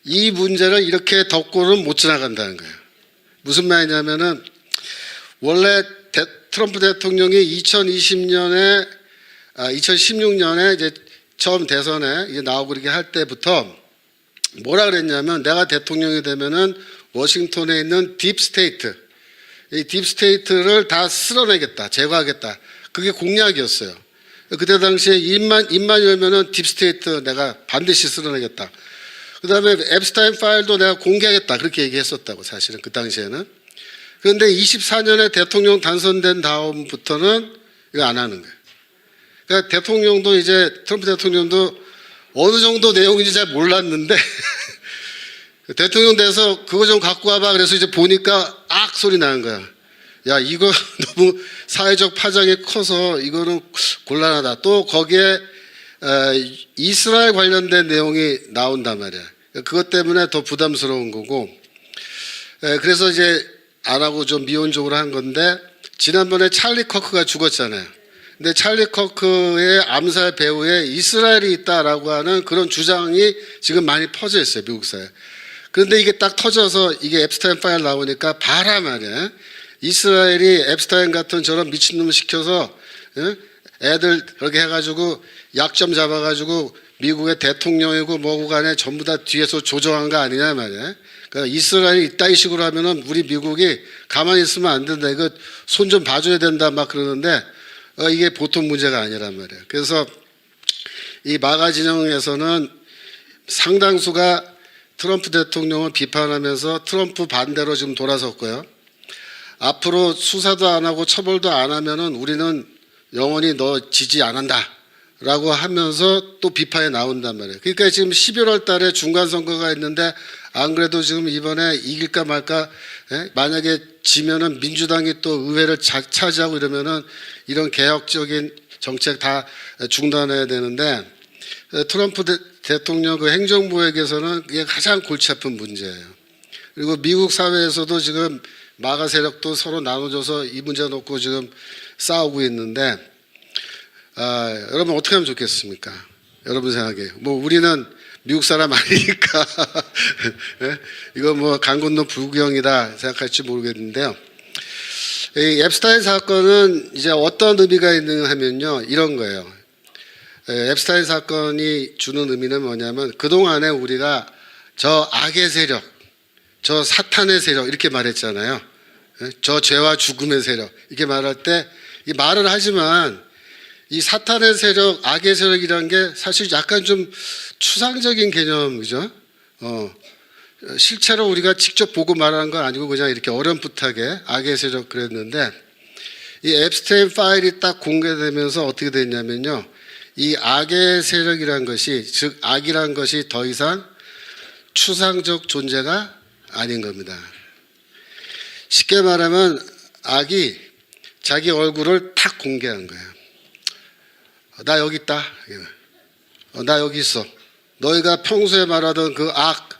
이 문제를 이렇게 덮고는 못 지나간다는 거예요. 무슨 말이냐면은, 원래 트럼프 대통령이 2016년에 이제 처음 대선에 이제 나오고 이렇게 할 때부터 뭐라 그랬냐면, 내가 대통령이 되면은 워싱턴에 있는 딥스테이트, 이 딥스테이트를 다 쓸어내겠다, 제거하겠다. 그게 공약이었어요. 그때 당시에 입만 열면은 딥스테이트 내가 반드시 쓸어내겠다. 그 다음에 앱스타인 파일도 내가 공개하겠다. 그렇게 얘기했었다고, 사실은 그 당시에는. 그런데 24년에 대통령 당선된 다음부터는 이거 안 하는 거예요. 그러니까 대통령도 이제 트럼프 대통령도 어느 정도 내용인지 잘 몰랐는데 대통령 돼서 그거 좀 갖고 와봐. 그래서 이제 보니까 악 소리 나는 거야. 야, 이거 너무 사회적 파장이 커서 이거는 곤란하다. 또 거기에 이스라엘 관련된 내용이 나온단 말이야. 그것 때문에 더 부담스러운 거고. 그래서 이제 안 하고 좀 미온적으로 한 건데, 지난번에 찰리 커크가 죽었잖아요. 근데 찰리 커크의 암살 배후에 이스라엘이 있다라고 하는 그런 주장이 지금 많이 퍼져 있어요, 미국 사회에. 그런데 이게 딱 터져서 이게 앱스타인 파일 나오니까 봐라 말이야. 이스라엘이 앱스타인 같은 저런 미친놈을 시켜서 애들 그렇게 해가지고 약점 잡아가지고 미국의 대통령이고 뭐고 간에 전부 다 뒤에서 조정한 거 아니냐 말이야. 그러니까 이스라엘이 이따위 식으로 하면은 우리 미국이 가만히 있으면 안 된다. 이거 손 좀 봐줘야 된다 막 그러는데 이게 보통 문제가 아니란 말이에요. 그래서 이 마가 진영에서는 상당수가 트럼프 대통령을 비판하면서 트럼프 반대로 지금 돌아섰고요. 앞으로 수사도 안 하고 처벌도 안 하면은 우리는 영원히 너 지지 안 한다 라고 하면서 또 비판이 나온단 말이에요. 그러니까 지금 11월 달에 중간선거가 있는데, 안 그래도 지금 이번에 이길까 말까, 만약에 지면은 민주당이 또 의회를 차지하고 이러면은 이런 개혁적인 정책 다 중단해야 되는데, 트럼프 대통령 그 행정부에게서는 이게 가장 골치 아픈 문제예요. 그리고 미국 사회에서도 지금 마가 세력도 서로 나눠져서 이 문제 놓고 지금 싸우고 있는데, 여러분 어떻게 하면 좋겠습니까? 여러분 생각에. 뭐 우리는 미국 사람 아니니까 이거 뭐 강 건너 불구경이다 생각할지 모르겠는데요. 이 앱스타인 사건은 이제 어떤 의미가 있는가 하면요, 이런 거예요. 앱스타인 사건이 주는 의미는 뭐냐면, 그동안에 우리가 저 악의 세력, 저 사탄의 세력 이렇게 말했잖아요. 저 죄와 죽음의 세력 이렇게 말할 때, 이 말을 하지만 이 사탄의 세력, 악의 세력이라는 게 사실 약간 좀 추상적인 개념이죠. 실제로 우리가 직접 보고 말하는 건 아니고 그냥 이렇게 어렴풋하게 악의 세력 그랬는데, 이 앱스테인 파일이 딱 공개되면서 어떻게 됐냐면요, 이 악의 세력이라는 것이, 즉 악이라는 것이 더 이상 추상적 존재가 아닌 겁니다. 쉽게 말하면 악이 자기 얼굴을 탁 공개한 거예요. 나 여기 있다. 나 여기 있어. 너희가 평소에 말하던 그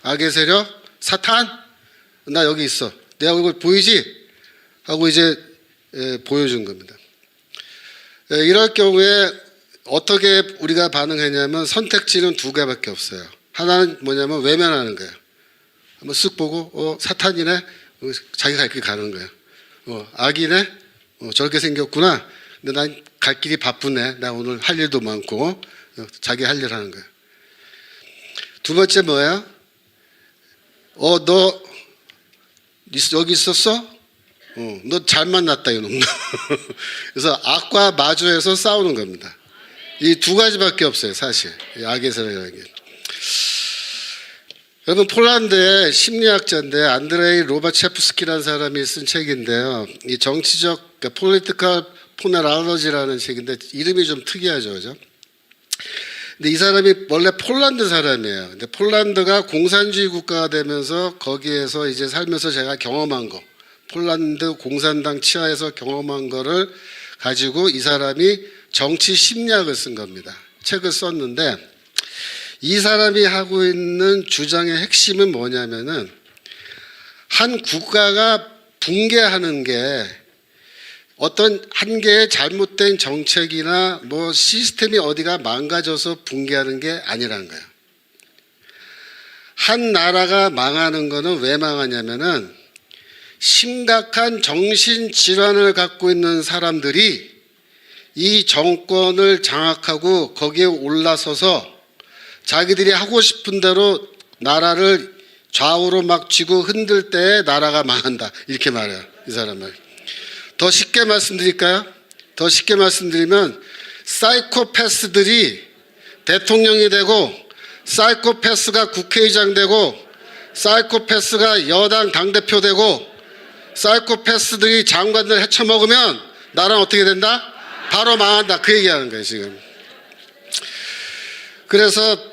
악의 세력, 사탄, 나 여기 있어. 내 얼굴 보이지? 하고 이제 보여준 겁니다. 이럴 경우에 어떻게 우리가 반응했냐면 선택지는 두 개밖에 없어요. 하나는 뭐냐면 외면하는 거예요. 한번 쓱 보고 사탄이네, 자기 갈 길 가는 거예요. 악이네, 저렇게 생겼구나. 근데 난 갈 길이 바쁘네. 나 오늘 할 일도 많고, 자기 할 일 하는 거예요. 두 번째 뭐예요? 너 여기 있었어? 너 잘 만났다 이놈. 그래서 악과 마주해서 싸우는 겁니다. 이 두 가지밖에 없어요, 사실. 악에서라는 게. 여러분, 폴란드의 심리학자인데 안드레이 로바체프스키라는 사람이 쓴 책인데요. 이 정치적, 그러니까 political ponerology라는 책인데 이름이 좀 특이하죠, 그죠? 근데 이 사람이 원래 폴란드 사람이에요. 근데 폴란드가 공산주의 국가가 되면서 거기에서 이제 살면서 제가 경험한 거, 폴란드 공산당 치하에서 경험한 거를 가지고 이 사람이 정치 심리학을 쓴 겁니다. 책을 썼는데 이 사람이 하고 있는 주장의 핵심은 뭐냐면은 한 국가가 붕괴하는 게 어떤 한 개의 잘못된 정책이나 뭐 시스템이 어디가 망가져서 붕괴하는 게 아니라는 거예요. 한 나라가 망하는 거는 왜 망하냐면은 심각한 정신질환을 갖고 있는 사람들이 이 정권을 장악하고 거기에 올라서서 자기들이 하고 싶은 대로 나라를 좌우로 막 쥐고 흔들 때 나라가 망한다. 이렇게 말해요. 이 사람은. 더 쉽게 말씀드릴까요? 더 쉽게 말씀드리면 사이코패스들이 대통령이 되고 사이코패스가 국회의장 되고 사이코패스가 여당 당대표 되고 사이코패스들이 장관들 헤쳐먹으면 나라는 어떻게 된다? 바로 망한다. 그 얘기하는 거예요, 지금. 그래서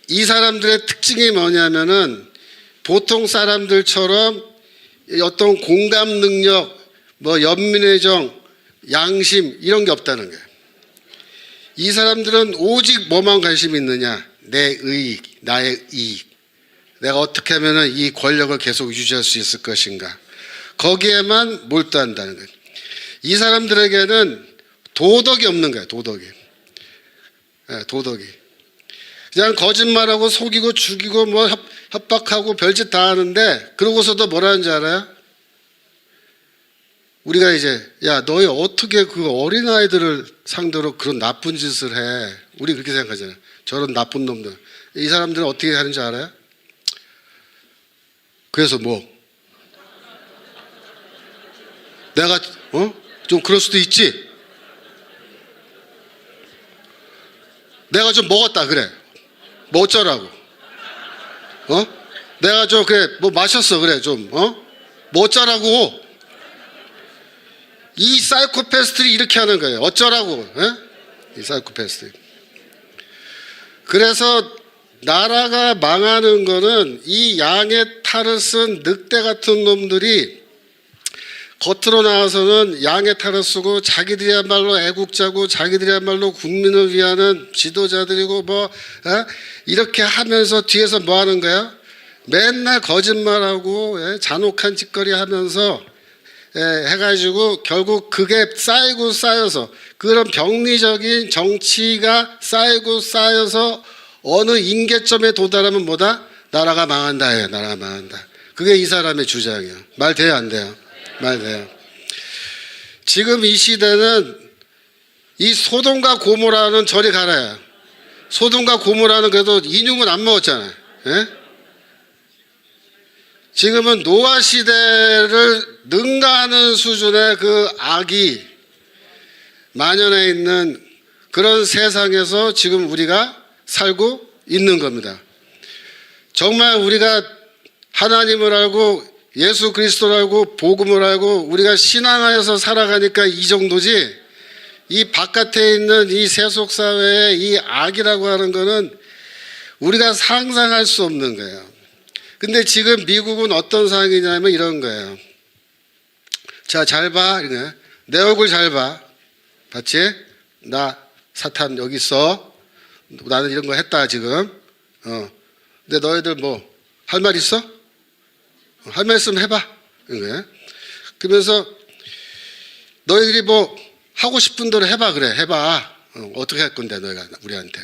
이 사람들의 특징이 뭐냐면은 보통 사람들처럼 어떤 공감 능력, 뭐 연민의 정, 양심 이런 게 없다는 거예요. 이 사람들은 오직 뭐만 관심이 있느냐? 내 이익, 나의 이익. 내가 어떻게 하면은 이 권력을 계속 유지할 수 있을 것인가? 거기에만 몰두한다는 거예요. 이 사람들에게는 도덕이 없는 거예요. 도덕이. 도덕이. 그냥 거짓말하고 속이고 죽이고 뭐 협박하고 별짓 다 하는데 그러고서도 뭐라는지 알아요? 우리가 이제 야 너희 어떻게 그 어린아이들을 상대로 그런 나쁜 짓을 해. 우리 그렇게 생각하잖아요. 저런 나쁜 놈들. 이 사람들은 어떻게 하는지 알아요? 그래서 뭐 내가 좀 그럴 수도 있지. 내가 좀 먹었다 그래. 뭐 어쩌라고? 내가 좀 그래 뭐 마셨어 그래 좀 뭐 어쩌라고? 이 사이코패스들이 이렇게 하는 거예요. 어쩌라고? 이 사이코패스들. 그래서 나라가 망하는 거는 이 양의 탈을 쓴 늑대 같은 놈들이 겉으로 나와서는 양의 탈을 쓰고 자기들이야말로 애국자고 자기들이야말로 국민을 위하는 지도자들이고 뭐 이렇게 하면서 뒤에서 뭐 하는 거야? 맨날 거짓말하고 잔혹한 짓거리 하면서 해가지고 결국 그게 쌓이고 쌓여서 그런 병리적인 정치가 쌓이고 쌓여서 어느 임계점에 도달하면 뭐다? 나라가 망한다 해요. 나라가 망한다. 그게 이 사람의 주장이에요. 말 돼요 안 돼요? 말 돼요. 지금 이 시대는 이 소돔과 고모라는 저리 가라요. 소돔과 고모라는 그래도 인육은 안 먹었잖아요. 지금은 노아 시대를 능가하는 수준의 그 악이 만연해 있는 그런 세상에서 지금 우리가 살고 있는 겁니다. 정말 우리가 하나님을 알고 예수 그리스도를 알고 복음을 알고 우리가 신앙하여서 살아가니까 이 정도지 이 바깥에 있는 이 세속사회의 이 악이라고 하는 거는 우리가 상상할 수 없는 거예요. 근데 지금 미국은 어떤 상황이냐면 이런 거예요. 자, 잘 봐. 내 얼굴 잘 봐. 봤지? 나 사탄 여기 있어. 나는 이런 거 했다 지금. 근데 너희들 뭐 할 말 있어? 할 말 있으면 해봐. 그러면서 너희들이 뭐 하고 싶은 대로 해봐. 그래, 해봐. 어떻게 할 건데 너희가 우리한테.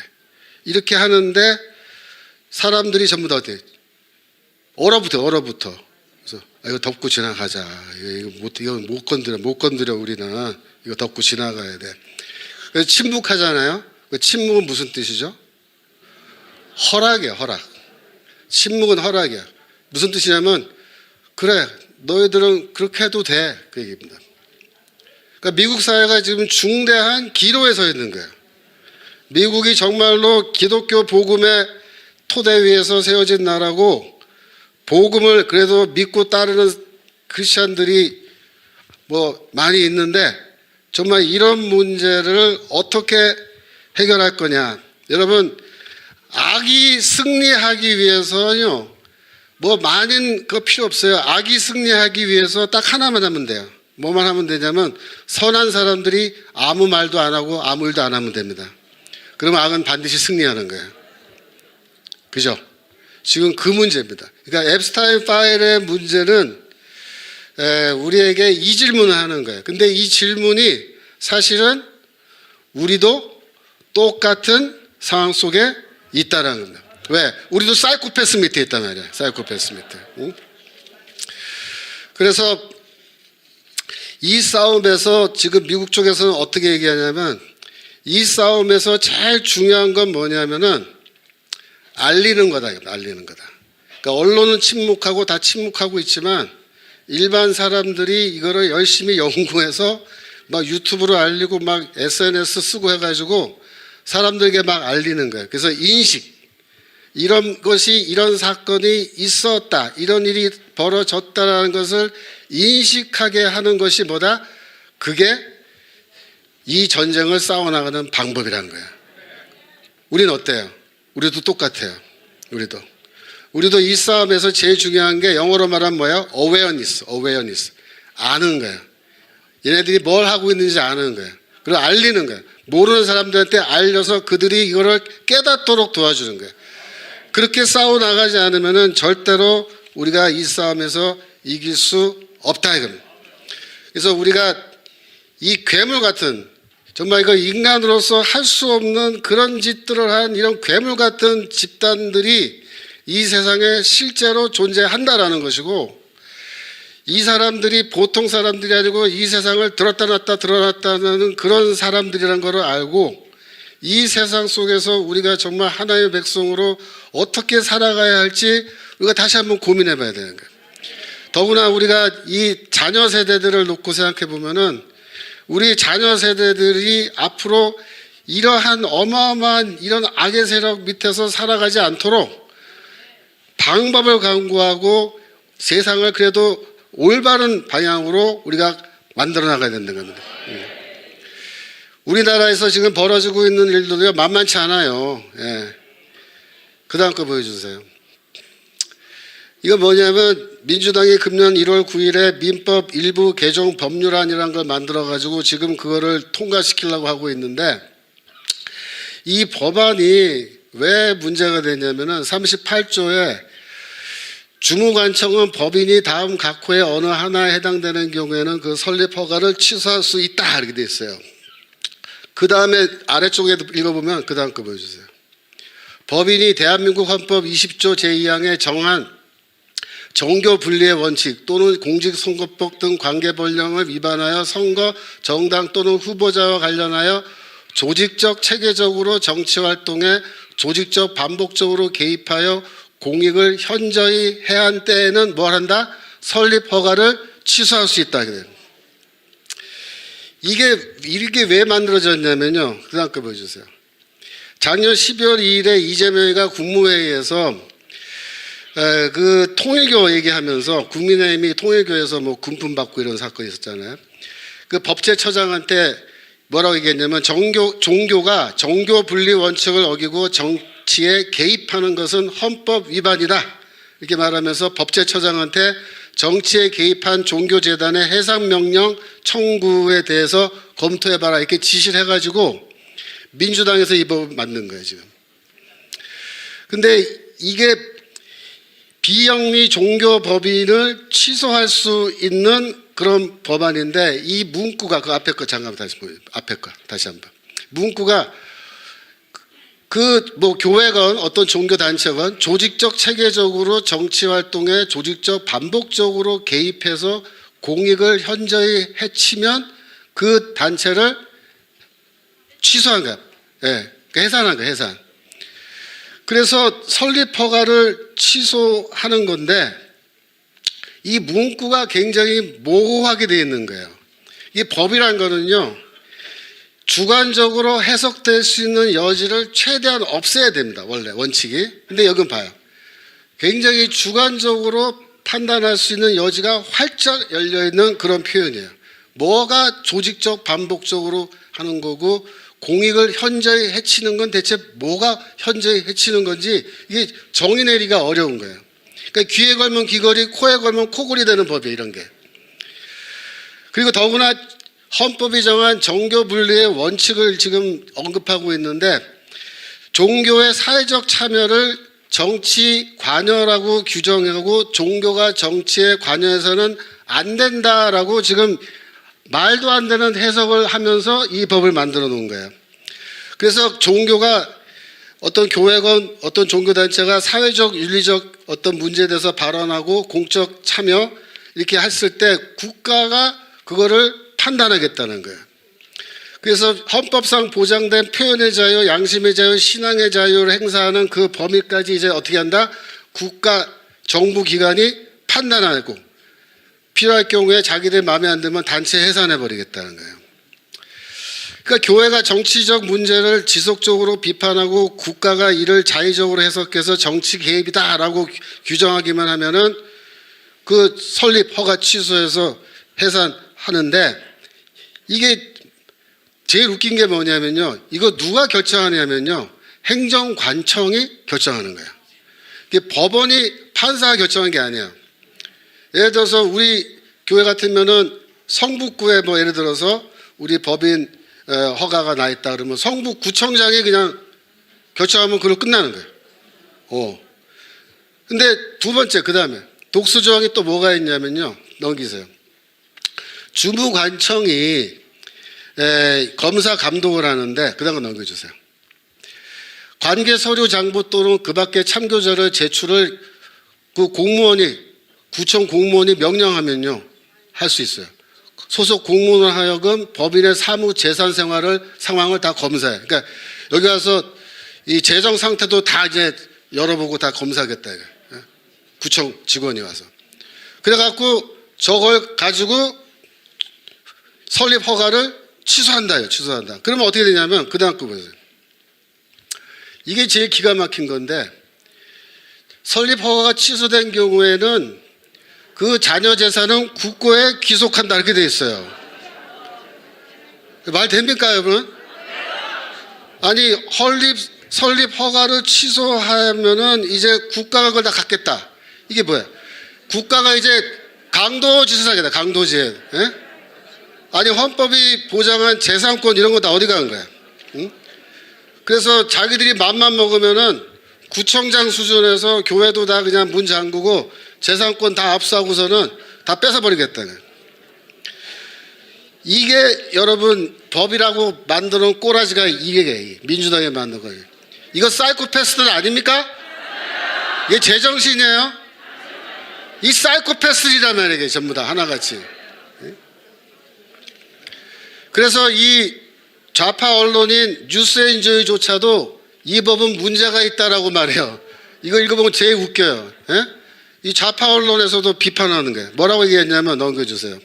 이렇게 하는데 사람들이 전부 다 어때? 얼어붙어. 그래서 이거 덮고 지나가자. 이거 못 건드려 우리는. 이거 덮고 지나가야 돼. 그래서 침묵하잖아요. 그 침묵은 무슨 뜻이죠? 허락이야, 허락. 침묵은 허락이야. 무슨 뜻이냐면 그래, 너희들은 그렇게 해도 돼. 그 얘기입니다. 그러니까 미국 사회가 지금 중대한 기로에 서 있는 거예요. 미국이 정말로 기독교 복음의 토대 위에서 세워진 나라고 복음을 그래도 믿고 따르는 크리스찬들이 뭐 많이 있는데 정말 이런 문제를 어떻게 해결할 거냐. 여러분, 악이 승리하기 위해서요, 뭐 많은 거 필요 없어요. 악이 승리하기 위해서 딱 하나만 하면 돼요. 뭐만 하면 되냐면 선한 사람들이 아무 말도 안 하고 아무 일도 안 하면 됩니다. 그러면 악은 반드시 승리하는 거예요. 그죠? 지금 그 문제입니다. 그러니까 앱스타인 파일의 문제는 우리에게 이 질문을 하는 거예요. 근데 이 질문이 사실은 우리도 똑같은 상황 속에 있다는 겁니다. 왜? 우리도 사이코패스 밑에 있단 말이야. 사이코패스 밑에. 응? 그래서 이 싸움에서 지금 미국 쪽에서는 어떻게 얘기하냐면 이 싸움에서 제일 중요한 건 뭐냐면은 알리는 거다. 알리는 거다. 그러니까 언론은 침묵하고 다 침묵하고 있지만 일반 사람들이 이거를 열심히 연구해서 막 유튜브로 알리고 막 SNS 쓰고 해가지고 사람들에게 막 알리는 거예요. 그래서 인식, 이런 것이, 이런 사건이 있었다, 이런 일이 벌어졌다라는 것을 인식하게 하는 것이 뭐다? 그게 이 전쟁을 싸워나가는 방법이라는 거예요. 우리는 어때요? 우리도 똑같아요. 우리도 이 싸움에서 제일 중요한 게 영어로 말하면 뭐예요? awareness. 아는 거예요. 얘네들이 뭘 하고 있는지 아는 거예요. 그리고 알리는 거예요. 모르는 사람들한테 알려서 그들이 이거를 깨닫도록 도와주는 거예요. 그렇게 싸워나가지 않으면은 절대로 우리가 이 싸움에서 이길 수 없다 이겁니다. 그래서 우리가 이 괴물 같은, 정말 이거 인간으로서 할 수 없는 그런 짓들을 한 이런 괴물 같은 집단들이 이 세상에 실제로 존재한다라는 것이고, 이 사람들이 보통 사람들이 아니고 이 세상을 들었다 놨다 드러났다는 그런 사람들이라는 것을 알고 이 세상 속에서 우리가 정말 하나의 백성으로 어떻게 살아가야 할지 우리가 다시 한번 고민해 봐야 되는 거예요. 더구나 우리가 이 자녀 세대들을 놓고 생각해 보면은 우리 자녀 세대들이 앞으로 이러한 어마어마한 이런 악의 세력 밑에서 살아가지 않도록 방법을 강구하고 세상을 그래도 올바른 방향으로 우리가 만들어 나가야 된다는 겁니다. 우리나라에서 지금 벌어지고 있는 일들도 만만치 않아요. 그 다음 거 보여주세요. 이거 뭐냐면 민주당이 금년 1월 9일에 민법 일부 개정 법률안이라는 걸 만들어가지고 지금 그거를 통과시키려고 하고 있는데 이 법안이 왜 문제가 되냐면은 38조에 주무관청은 법인이 다음 각 호의 어느 하나에 해당되는 경우에는 그 설립 허가를 취소할 수 있다 이렇게 돼 있어요. 그 다음에 아래쪽에도 읽어보면 그 다음 거 보여주세요. 법인이 대한민국 헌법 20조 제2항에 정한 정교 분리의 원칙 또는 공직선거법 등 관계벌령을 위반하여 선거, 정당 또는 후보자와 관련하여 조직적, 체계적으로 정치활동에 조직적, 반복적으로 개입하여 공익을 현저히 해한 때에는 뭘 한다? 설립 허가를 취소할 수 있다. 이게 왜 만들어졌냐면요. 그 다음 거 보여주세요. 작년 12월 2일에 이재명이가 국무회의에서 그 통일교 얘기하면서 국민의힘이 통일교에서 뭐 군품 받고 이런 사건이 있었잖아요. 그 법제처장한테 뭐라고 얘기했냐면 종교가 정교 분리 원칙을 어기고 정치에 개입하는 것은 헌법 위반이다. 이렇게 말하면서 법제처장한테 정치에 개입한 종교재단의 해상명령 청구에 대해서 검토해봐라 이렇게 지시를 해가지고 민주당에서 이 법을 만든 거예요 지금. 근데 이게 비영리 종교법인을 취소할 수 있는 그런 법안인데 이 문구가 그 앞에 거 잠깐 다시 보여. 앞에 거 다시 한번. 문구가 그 뭐 교회건 어떤 종교 단체건 조직적 체계적으로 정치 활동에 조직적 반복적으로 개입해서 공익을 현저히 해치면 그 단체를 취소한 거야. 예, 해산한 거야, 해산. 그래서 설립 허가를 취소하는 건데 이 문구가 굉장히 모호하게 되어 있는 거예요. 이 법이란 거는요, 주관적으로 해석될 수 있는 여지를 최대한 없애야 됩니다. 원래 원칙이. 근데 여긴 봐요. 굉장히 주관적으로 판단할 수 있는 여지가 활짝 열려있는 그런 표현이에요. 뭐가 조직적 반복적으로 하는 거고 공익을 현저히 해치는 건 대체 뭐가 현저히 해치는 건지 이게 정의 내리기가 어려운 거예요. 그러니까 귀에 걸면 귀걸이, 코에 걸면 코걸이 되는 법이에요, 이런 게. 그리고 더구나 헌법이 정한 종교 분리의 원칙을 지금 언급하고 있는데 종교의 사회적 참여를 정치 관여라고 규정하고 종교가 정치에 관여해서는 안 된다라고 지금 말도 안 되는 해석을 하면서 이 법을 만들어 놓은 거예요. 그래서 종교가 어떤 교회건 어떤 종교단체가 사회적 윤리적 어떤 문제에 대해서 발언하고 공적 참여 이렇게 했을 때 국가가 그거를 판단하겠다는 거예요. 그래서 헌법상 보장된 표현의 자유, 양심의 자유, 신앙의 자유를 행사하는 그 범위까지 이제 어떻게 한다? 국가, 정부 기관이 판단하고 필요할 경우에 자기들 마음에 안 들면 단체 해산해버리겠다는 거예요. 그러니까 교회가 정치적 문제를 지속적으로 비판하고 국가가 이를 자의적으로 해석해서 정치 개입이다라고 규정하기만 하면은 그 설립 허가 취소해서 해산하는데 이게 제일 웃긴 게 뭐냐면요. 이거 누가 결정하냐면요. 행정관청이 결정하는 거예요. 이게 법원이 판사가 결정한 게 아니에요. 예를 들어서 우리 교회 같으면은 성북구에 뭐 예를 들어서 우리 법인 허가가 나 있다 그러면 성북구청장이 그냥 결정하면 그걸로 끝나는 거예요. 근데 두 번째 그 다음에 독수조항이 또 뭐가 있냐면요. 넘기세요. 주무관청이 검사 감독을 하는데 그 다음 거 넘겨주세요. 관계 서류 장부 또는 그 밖에 참고자를 제출을 그 공무원이 구청 공무원이 명령하면요 할 수 있어요. 소속 공무원 하여금 법인의 사무 재산 상황을 다 검사해. 그러니까 여기 와서 이 재정 상태도 다 이제 열어보고 다 검사하겠다 이거. 구청 직원이 와서. 그래갖고 저걸 가지고 설립 허가를 취소한다요. 취소한다. 그러면 어떻게 되냐면 그 다음 거 보세요. 이게 제일 기가 막힌 건데 설립 허가가 취소된 경우에는 그 자녀 재산은 국고에 귀속한다 이렇게 돼 있어요. 말 됩니까 여러분? 아니 설립 허가를 취소하면은 이제 국가가 그걸 다 갖겠다. 이게 뭐야? 국가가 이제 강도짓을 하겠다. 강도짓. 아니 헌법이 보장한 재산권 이런 거 다 어디 가는 거야? 응? 그래서 자기들이 맘만 먹으면은 구청장 수준에서 교회도 다 그냥 문 잠그고 재산권 다 압수하고서는 다 뺏어버리겠다는. 이게 여러분 법이라고 만들어 놓은 꼬라지가 이게 민주당이 만든 거예요. 이거 사이코패스들 아닙니까? 이게 제정신이에요? 이 사이코패스들이라면 이게 전부 다 하나같이. 그래서 이 좌파 언론인 뉴스엔조이조차도 이 법은 문제가 있다라고 말해요. 이거 읽어보면 제일 웃겨요. 이 좌파 언론에서도 비판하는 거예요. 뭐라고 얘기했냐면 넘겨주세요.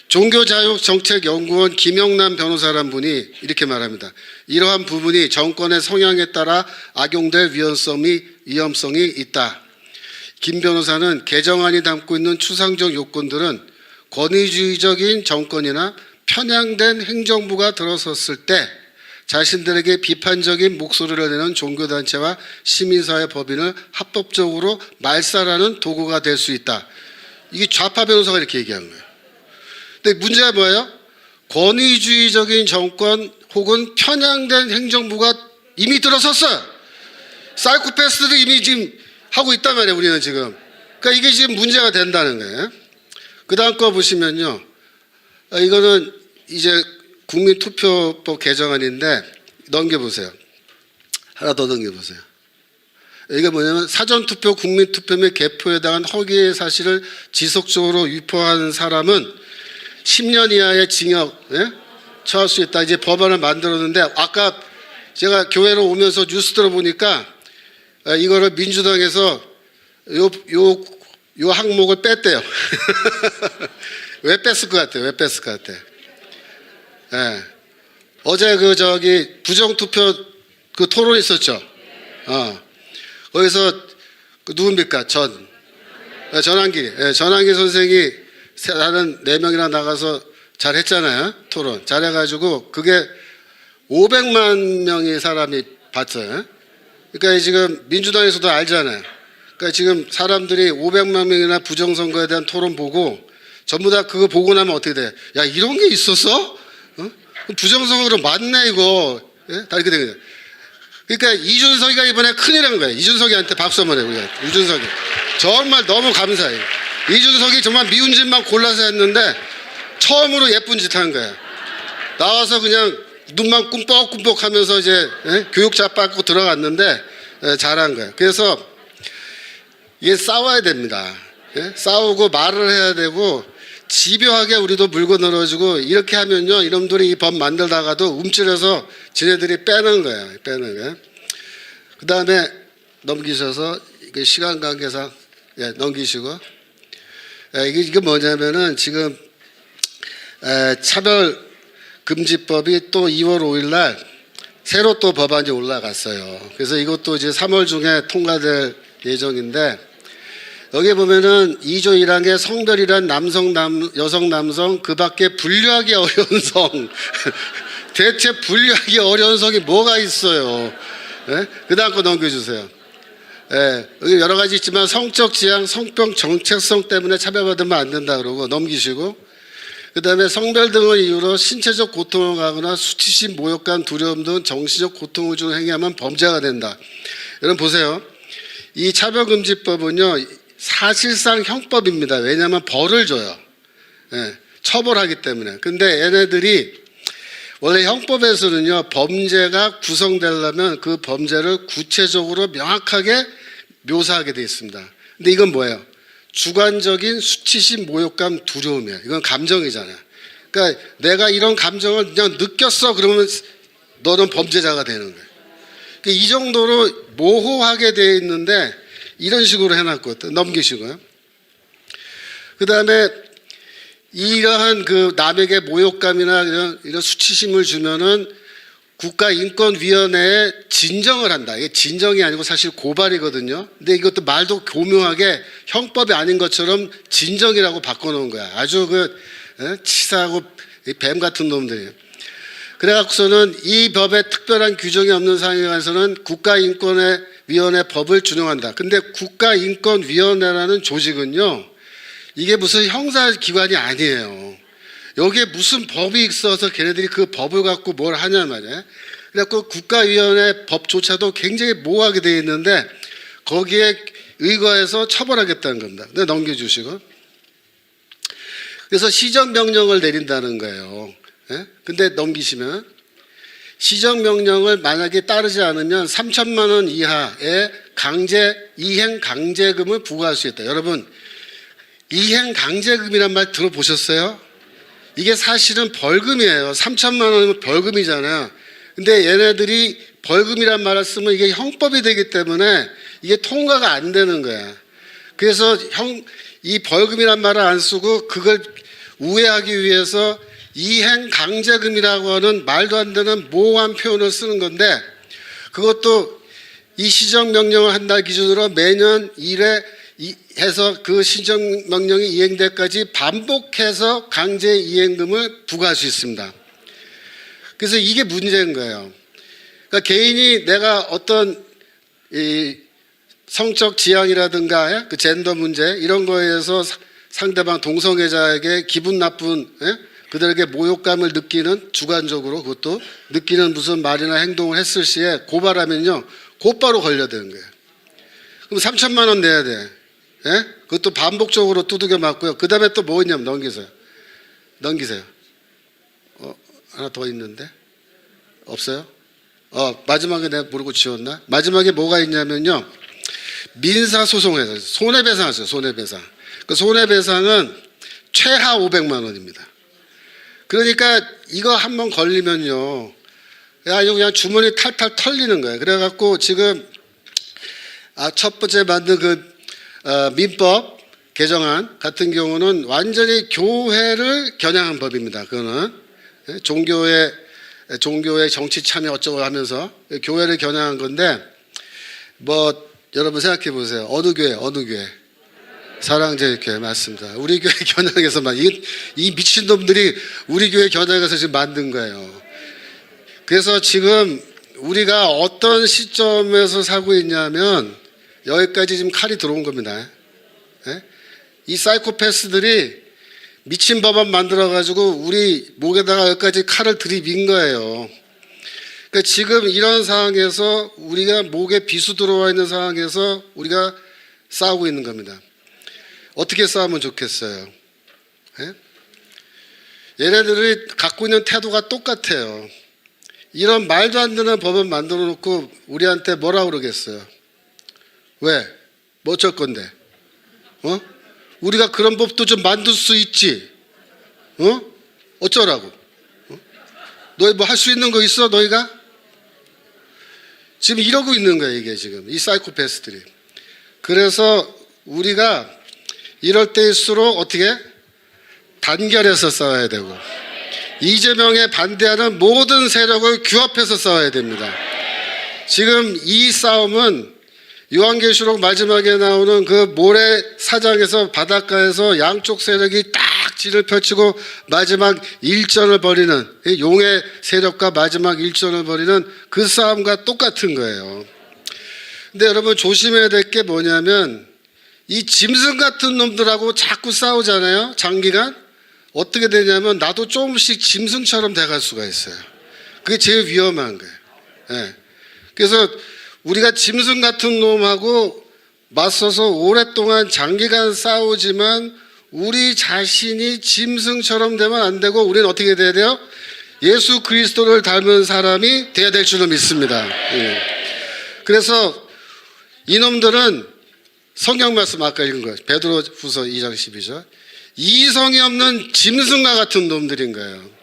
종교자유정책연구원 김영남 변호사란 분이 이렇게 말합니다. 이러한 부분이 정권의 성향에 따라 악용될 위험성이 있다. 김 변호사는 개정안이 담고 있는 추상적 요건들은 권위주의적인 정권이나 편향된 행정부가 들어섰을 때 자신들에게 비판적인 목소리를 내는 종교단체와 시민사회 법인을 합법적으로 말살하는 도구가 될 수 있다. 이게 좌파 변호사가 이렇게 얘기하는 거예요. 근데 문제가 뭐예요? 권위주의적인 정권 혹은 편향된 행정부가 이미 들어섰어요. 사이코패스들이 이미 지금 하고 있단 말이에요. 우리는 지금. 그러니까 이게 지금 문제가 된다는 거예요. 그 다음 거 보시면요. 이거는 이제 국민투표법 개정안인데 넘겨보세요. 하나 더 넘겨보세요. 이게 뭐냐면 사전투표, 국민투표 및 개표에 대한 허위의 사실을 지속적으로 유포하는 사람은 10년 이하의 징역 처할 수 있다. 이제 법안을 만들었는데 아까 제가 교회로 오면서 뉴스 들어보니까 이거를 민주당에서 요 항목을 뺐대요. 왜 뺐을 것 같아요? 왜 뺐을 것 같아요? 예. 어제 부정투표 토론 있었죠? 거기서 누굽니까? 전환기. 전환기 선생이 다른 4명이나 나가서 잘 했잖아요. 토론. 잘해가지고 그게 500만 명의 사람이 봤어요. 그러니까 지금 민주당에서도 알잖아요. 그러니까 지금 사람들이 500만 명이나 부정선거에 대한 토론 보고 전부 다 그거 보고 나면 어떻게 돼? 야, 이런 게 있었어? 부정선거로 맞네, 이거. 예? 다 이렇게 되는 거예요. 그러니까 이준석이가 이번에 큰일 한 거예요. 이준석이한테 박수 한번 해요, 우리가. 이준석이. 정말 너무 감사해요. 이준석이 정말 미운 짓만 골라서 했는데 처음으로 예쁜 짓 한 거예요. 나와서 그냥 눈만 꿈뻑꿈뻑 하면서 이제 교육자 받고 들어갔는데 잘한 거예요. 그래서 이게 싸워야 됩니다. 싸우고 말을 해야 되고 집요하게 우리도 물고 늘어지고 이렇게 하면요 이놈들이 이 법 만들다가도 움츠려서 지네들이 빼는 거예요. 빼는 거예요. 그 다음에 넘기셔서 시간 관계상 넘기시고 이게 뭐냐면은 지금 차별금지법이 또 2월 5일 날 새로 또 법안이 올라갔어요. 그래서 이것도 이제 3월 중에 통과될 예정인데 여기 보면은 2조 1항에 성별이란 여성, 남성 그 밖에 분류하기 어려운 성 대체 분류하기 어려운 성이 뭐가 있어요? 그 다음 거 넘겨주세요. 여기 여러 가지 있지만 성적 지향, 성병 정체성 때문에 차별받으면 안 된다 그러고 넘기시고 그 다음에 성별 등을 이유로 신체적 고통을 가거나 수치심, 모욕감, 두려움 등 정신적 고통을 주는 행위하면 범죄가 된다. 여러분 보세요. 이 차별금지법은요 사실상 형법입니다. 왜냐하면 벌을 줘요. 처벌하기 때문에. 근데 얘네들이 원래 형법에서는요 범죄가 구성되려면 그 범죄를 구체적으로 명확하게 묘사하게 되어 있습니다. 근데 이건 뭐예요? 주관적인 수치심, 모욕감, 두려움이에요. 이건 감정이잖아요. 그러니까 내가 이런 감정을 그냥 느꼈어 그러면 너는 범죄자가 되는 거예요. 그러니까 이 정도로 모호하게 되어 있는데 이런 식으로 해놨거든. 넘기시고요. 그 다음에 이러한 남에게 모욕감이나 이런 수치심을 주면은 국가인권위원회에 진정을 한다. 이게 진정이 아니고 사실 고발이거든요. 근데 이것도 말도 교묘하게 형법이 아닌 것처럼 진정이라고 바꿔놓은 거야. 아주 치사하고 뱀 같은 놈들이에요. 그래갖고서는 이 법에 특별한 규정이 없는 상황에 관해서는 국가인권위원회 법을 준용한다. 근데 국가인권위원회라는 조직은요, 이게 무슨 형사기관이 아니에요. 여기에 무슨 법이 있어서 걔네들이 그 법을 갖고 뭘 하냐 말이에요. 그래갖고 국가위원회 법조차도 굉장히 모호하게 되어 있는데 거기에 의거해서 처벌하겠다는 겁니다. 네, 넘겨주시고. 그래서 시정명령을 내린다는 거예요. 근데 넘기시면 시정명령을 만약에 따르지 않으면 3천만 원 이하의 이행 강제금을 부과할 수 있다. 여러분 이행 강제금이란 말 들어보셨어요? 이게 사실은 벌금이에요. 3천만 원이면 벌금이잖아요. 근데 얘네들이 벌금이란 말을 쓰면 이게 형법이 되기 때문에 이게 통과가 안 되는 거야. 그래서 이 벌금이란 말을 안 쓰고 그걸 우회하기 위해서 이행 강제금이라고 하는 말도 안 되는 모호한 표현을 쓰는 건데 그것도 이 시정명령을 한 날 기준으로 매년 1회 해서 그 시정명령이 이행되기까지 반복해서 강제 이행금을 부과할 수 있습니다. 그래서 이게 문제인 거예요. 그러니까 개인이 내가 어떤 성적 지향이라든가 그 젠더 문제 이런 거에 의해서 상대방 동성애자에게 기분 나쁜 그들에게 모욕감을 느끼는 주관적으로 그것도 느끼는 무슨 말이나 행동을 했을 시에 고발하면요 곧바로 걸려야 되는 거예요. 그럼 3천만 원 내야 돼. 예? 그것도 반복적으로 두들겨 맞고요. 그 다음에 또 뭐 있냐면 넘기세요. 하나 더 있는데 없어요? 마지막에 내가 모르고 지웠나? 마지막에 뭐가 있냐면요. 민사소송에서 손해배상하죠. 손해배상. 그 손해배상은 최하 500만 원입니다. 그러니까 이거 한번 걸리면요. 야, 이거 그냥 주머니 탈탈 털리는 거예요. 그래갖고 지금 첫 번째 만든 민법 개정안 같은 경우는 완전히 교회를 겨냥한 법입니다. 그거는 종교의 정치 참여 어쩌고 하면서 교회를 겨냥한 건데 뭐 여러분 생각해 보세요. 어느 교회? 사랑제일교회 맞습니다. 우리 교회 겨냥해서만 이 미친놈들이 우리 교회 겨냥해서 지금 만든 거예요. 그래서 지금 우리가 어떤 시점에서 살고 있냐면 여기까지 지금 칼이 들어온 겁니다. 예? 이 사이코패스들이 미친 법안 만들어가지고 우리 목에다가 여기까지 칼을 들이민 거예요. 그러니까 지금 이런 상황에서 우리가 목에 비수 들어와 있는 상황에서 우리가 싸우고 있는 겁니다. 어떻게 싸우면 좋겠어요? 예? 얘네들이 갖고 있는 태도가 똑같아요. 이런 말도 안 되는 법을 만들어 놓고 우리한테 뭐라 그러겠어요? 왜? 뭐 어쩔 건데? 우리가 그런 법도 좀 만들 수 있지. 어쩌라고? 너희 뭐 할 수 있는 거 있어, 너희가? 지금 이러고 있는 거야, 이게 지금. 이 사이코패스들이. 그래서 우리가 이럴 때일수록 어떻게? 단결해서 싸워야 되고, 이재명에 반대하는 모든 세력을 규합해서 싸워야 됩니다. 지금 이 싸움은 요한계시록 마지막에 나오는 그 모래사장에서 바닷가에서 양쪽 세력이 딱 진을 펼치고 마지막 일전을 벌이는 용의 세력과 마지막 일전을 벌이는 그 싸움과 똑같은 거예요. 근데 여러분 조심해야 될 게 뭐냐면 이 짐승 같은 놈들하고 자꾸 싸우잖아요. 장기간. 어떻게 되냐면 나도 조금씩 짐승처럼 돼갈 수가 있어요. 그게 제일 위험한 거예요. 네. 그래서 우리가 짐승 같은 놈하고 맞서서 오랫동안 장기간 싸우지만 우리 자신이 짐승처럼 되면 안 되고 우리는 어떻게 돼야 돼요? 예수 그리스도를 닮은 사람이 돼야 될 줄로 믿습니다. 예. 그래서 이놈들은 성경 말씀 아까 읽은 거예요. 베드로후서 2장 12절. 이성이 없는 짐승과 같은 놈들인 거예요.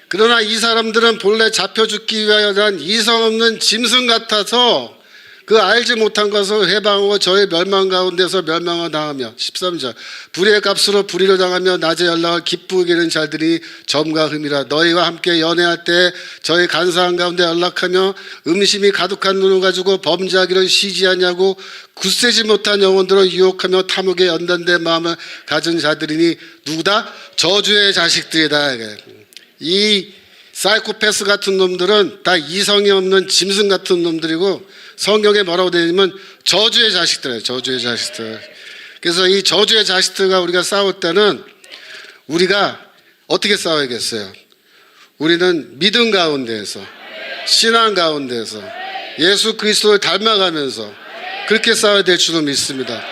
그러나 이 사람들은 본래 잡혀 죽기 위하여 난 이성 없는 짐승 같아서 그 알지 못한 것을 해방하고 저의 멸망 가운데서 멸망을 당하며 13절 불의의 값으로 불의를 당하며 낮에 연락을 기쁘게 하는 자들이 점과 흠이라 너희와 함께 연애할 때 저희 간사한 가운데 연락하며 음심이 가득한 눈을 가지고 범죄하기를 쉬지 않냐고 굳세지 못한 영혼들을 유혹하며 탐욕에 연단된 마음을 가진 자들이니 누구다? 저주의 자식들이다. 이 사이코패스 같은 놈들은 다 이성이 없는 짐승 같은 놈들이고 성경에 뭐라고 되어 있냐면 저주의 자식들이에요. 저주의 자식들. 그래서 이 저주의 자식들과 우리가 싸울 때는 우리가 어떻게 싸워야겠어요? 우리는 믿음 가운데에서 신앙 가운데에서 예수 그리스도를 닮아가면서 그렇게 싸워야 될 줄로 믿습니다.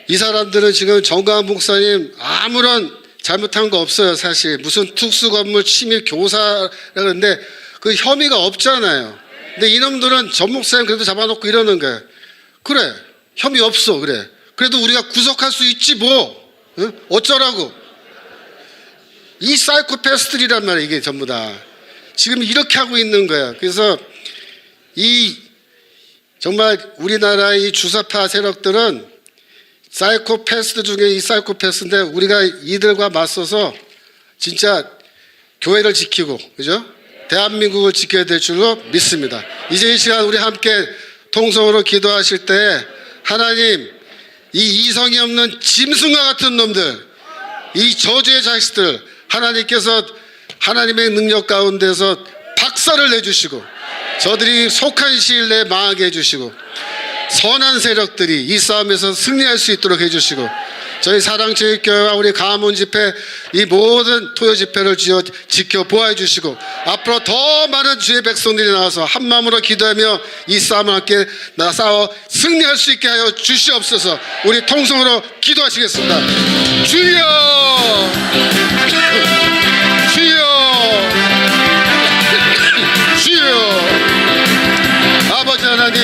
이 사람들은 지금 정광훈 목사님 아무런 잘못한 거 없어요. 사실 무슨 특수건물 침입 교사라 그러는데 그 혐의가 없잖아요. 근데 이놈들은 전 목사님 그래도 잡아놓고 이러는 거예요. 그래 혐의 없어. 그래 그래도 우리가 구속할 수 있지 뭐. 응? 어쩌라고. 이 사이코패스들이란 말이에요. 이게 전부 다 지금 이렇게 하고 있는 거야. 그래서 이 정말 우리나라의 이 주사파 세력들은 사이코패스들 중에 이 사이코패스인데 우리가 이들과 맞서서 진짜 교회를 지키고 그죠? 대한민국을 지켜야 될 줄로 믿습니다. 이제 이 시간 우리 함께 통성으로 기도하실 때 하나님 이 이성이 없는 짐승과 같은 놈들 이 저주의 자식들 하나님께서 하나님의 능력 가운데서 박살을 내주시고 저들이 속한 시일 내에 망하게 해주시고 선한 세력들이 이 싸움에서 승리할 수 있도록 해주시고 저희 사랑체육교회와 우리 가문 집회 이 모든 토요 집회를 지켜 보호해 주시고 앞으로 더 많은 주의 백성들이 나와서 한 마음으로 기도하며 이 싸움을 함께 싸워 승리할 수 있게 하여 주시옵소서. 우리 통성으로 기도하시겠습니다. 주여 주여 주여. 아버지 하나님,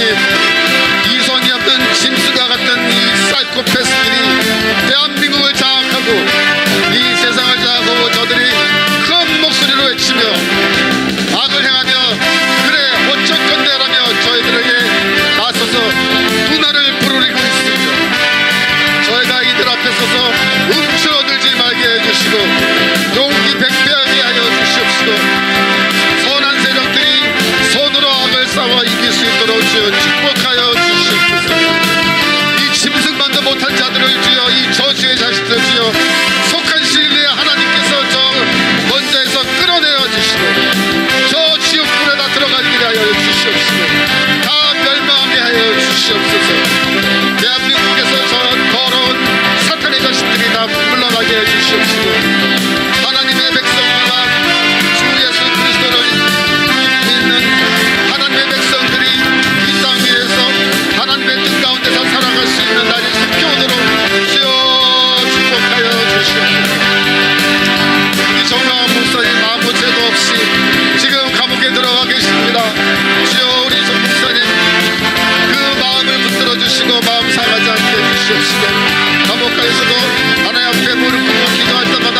이성이 없는 짐승과 같은 이 사이코패스들이 대한민국을 장악하고 이 세상을 장악하고 저들이 큰 목소리로 외치며 악을 행하며 그래 어쩌건대라며 저희들에게 나서서 분할을 부르리고 있습니다. 저희가 이들 앞에 서서 움츠러들지 말게 해주시고 용기 백배하게 하여 주시옵시고 선한 세력들이 손으로 악을 싸워 이길 수 있도록 주여 축복하여 주시옵소서. 이 짐승만도 못한 자들을 주여 이 저주의 자식들 주여 속한 시일 내에 하나님께서 저 먼저에서 끌어내어 주시고 저 지옥불에 다 들어가게 하여 주시옵시고 다 멸망하게 하여 주시옵소서. 대한민국에서 저 더러운 사탄의 자식들이 다 물러나게 해 주시옵시고 하나님의 백성과 주 예수 그리스도를 믿는 하나님의 백성들이 이 땅 위에서 하나님의 뜻 가운데서 살아갈 수 있는 날이 속히 오도록 주여 축복하여 주시옵소서. 이 정강한 목사님 아무 죄도 없이 지금 감옥에 들어가 계십니다. 주여 우리 정 목사님 그 마음을 붙들어 주시고 마음 상하지 않게 해주시옵시고 감옥가에서도 하나님 앞에 무릎 꿇고 기도할 때마다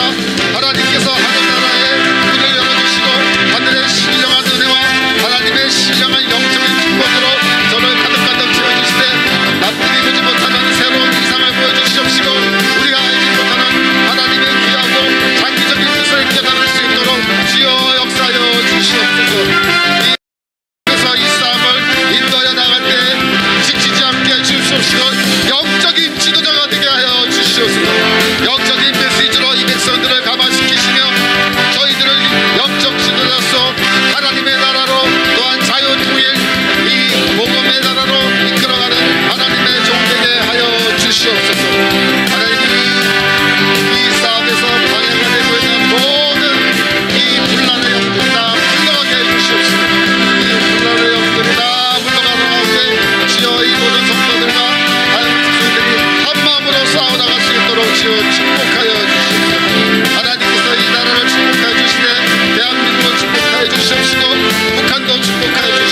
하나님께서 하늘나라의 문을 열어주시고 하늘의 신령한 은혜와 하나님의 신령한 영적인 축복으로 저를 가득가득 채워주시되 남들이 보지 못하는 새로운 이상을 보여주시옵시고 우리가 알지 못하는 하나님의 귀하고 장기적인 뜻을 깨달을 수 있도록 주여 역사하여 주시옵소서. 그래서 이 싸움을 인도하여 나갈 때 지치지 않게 해주시옵시고 영적인 지도자가 되게 하여 주시옵소서. 영적인 메시지로 이 백성들을 감화시키시며 저희들을 영적 지도자로서 하나님의 나라로 또한 자유통일 이 복음의 나라로 이끌어가는 하나님의 종되게 하여 주시옵소서. 하나님이 이 싸움에서 방해가 되고 있는 모든 이 분란의 영들 다 물러가게 해주시옵소서. 이 분란의 영들이 다 물러가는 가운데 주여 이 모든 성도들과 하나님 백성들이 한 마음으로 싸워나갈 수 있도록 주여 축복하여 주시옵소서. 하나님께서 이 나라를 축복하여 주시되 대한민국을 축복하여 주시옵시고 북한도 축복하여 주시옵소서.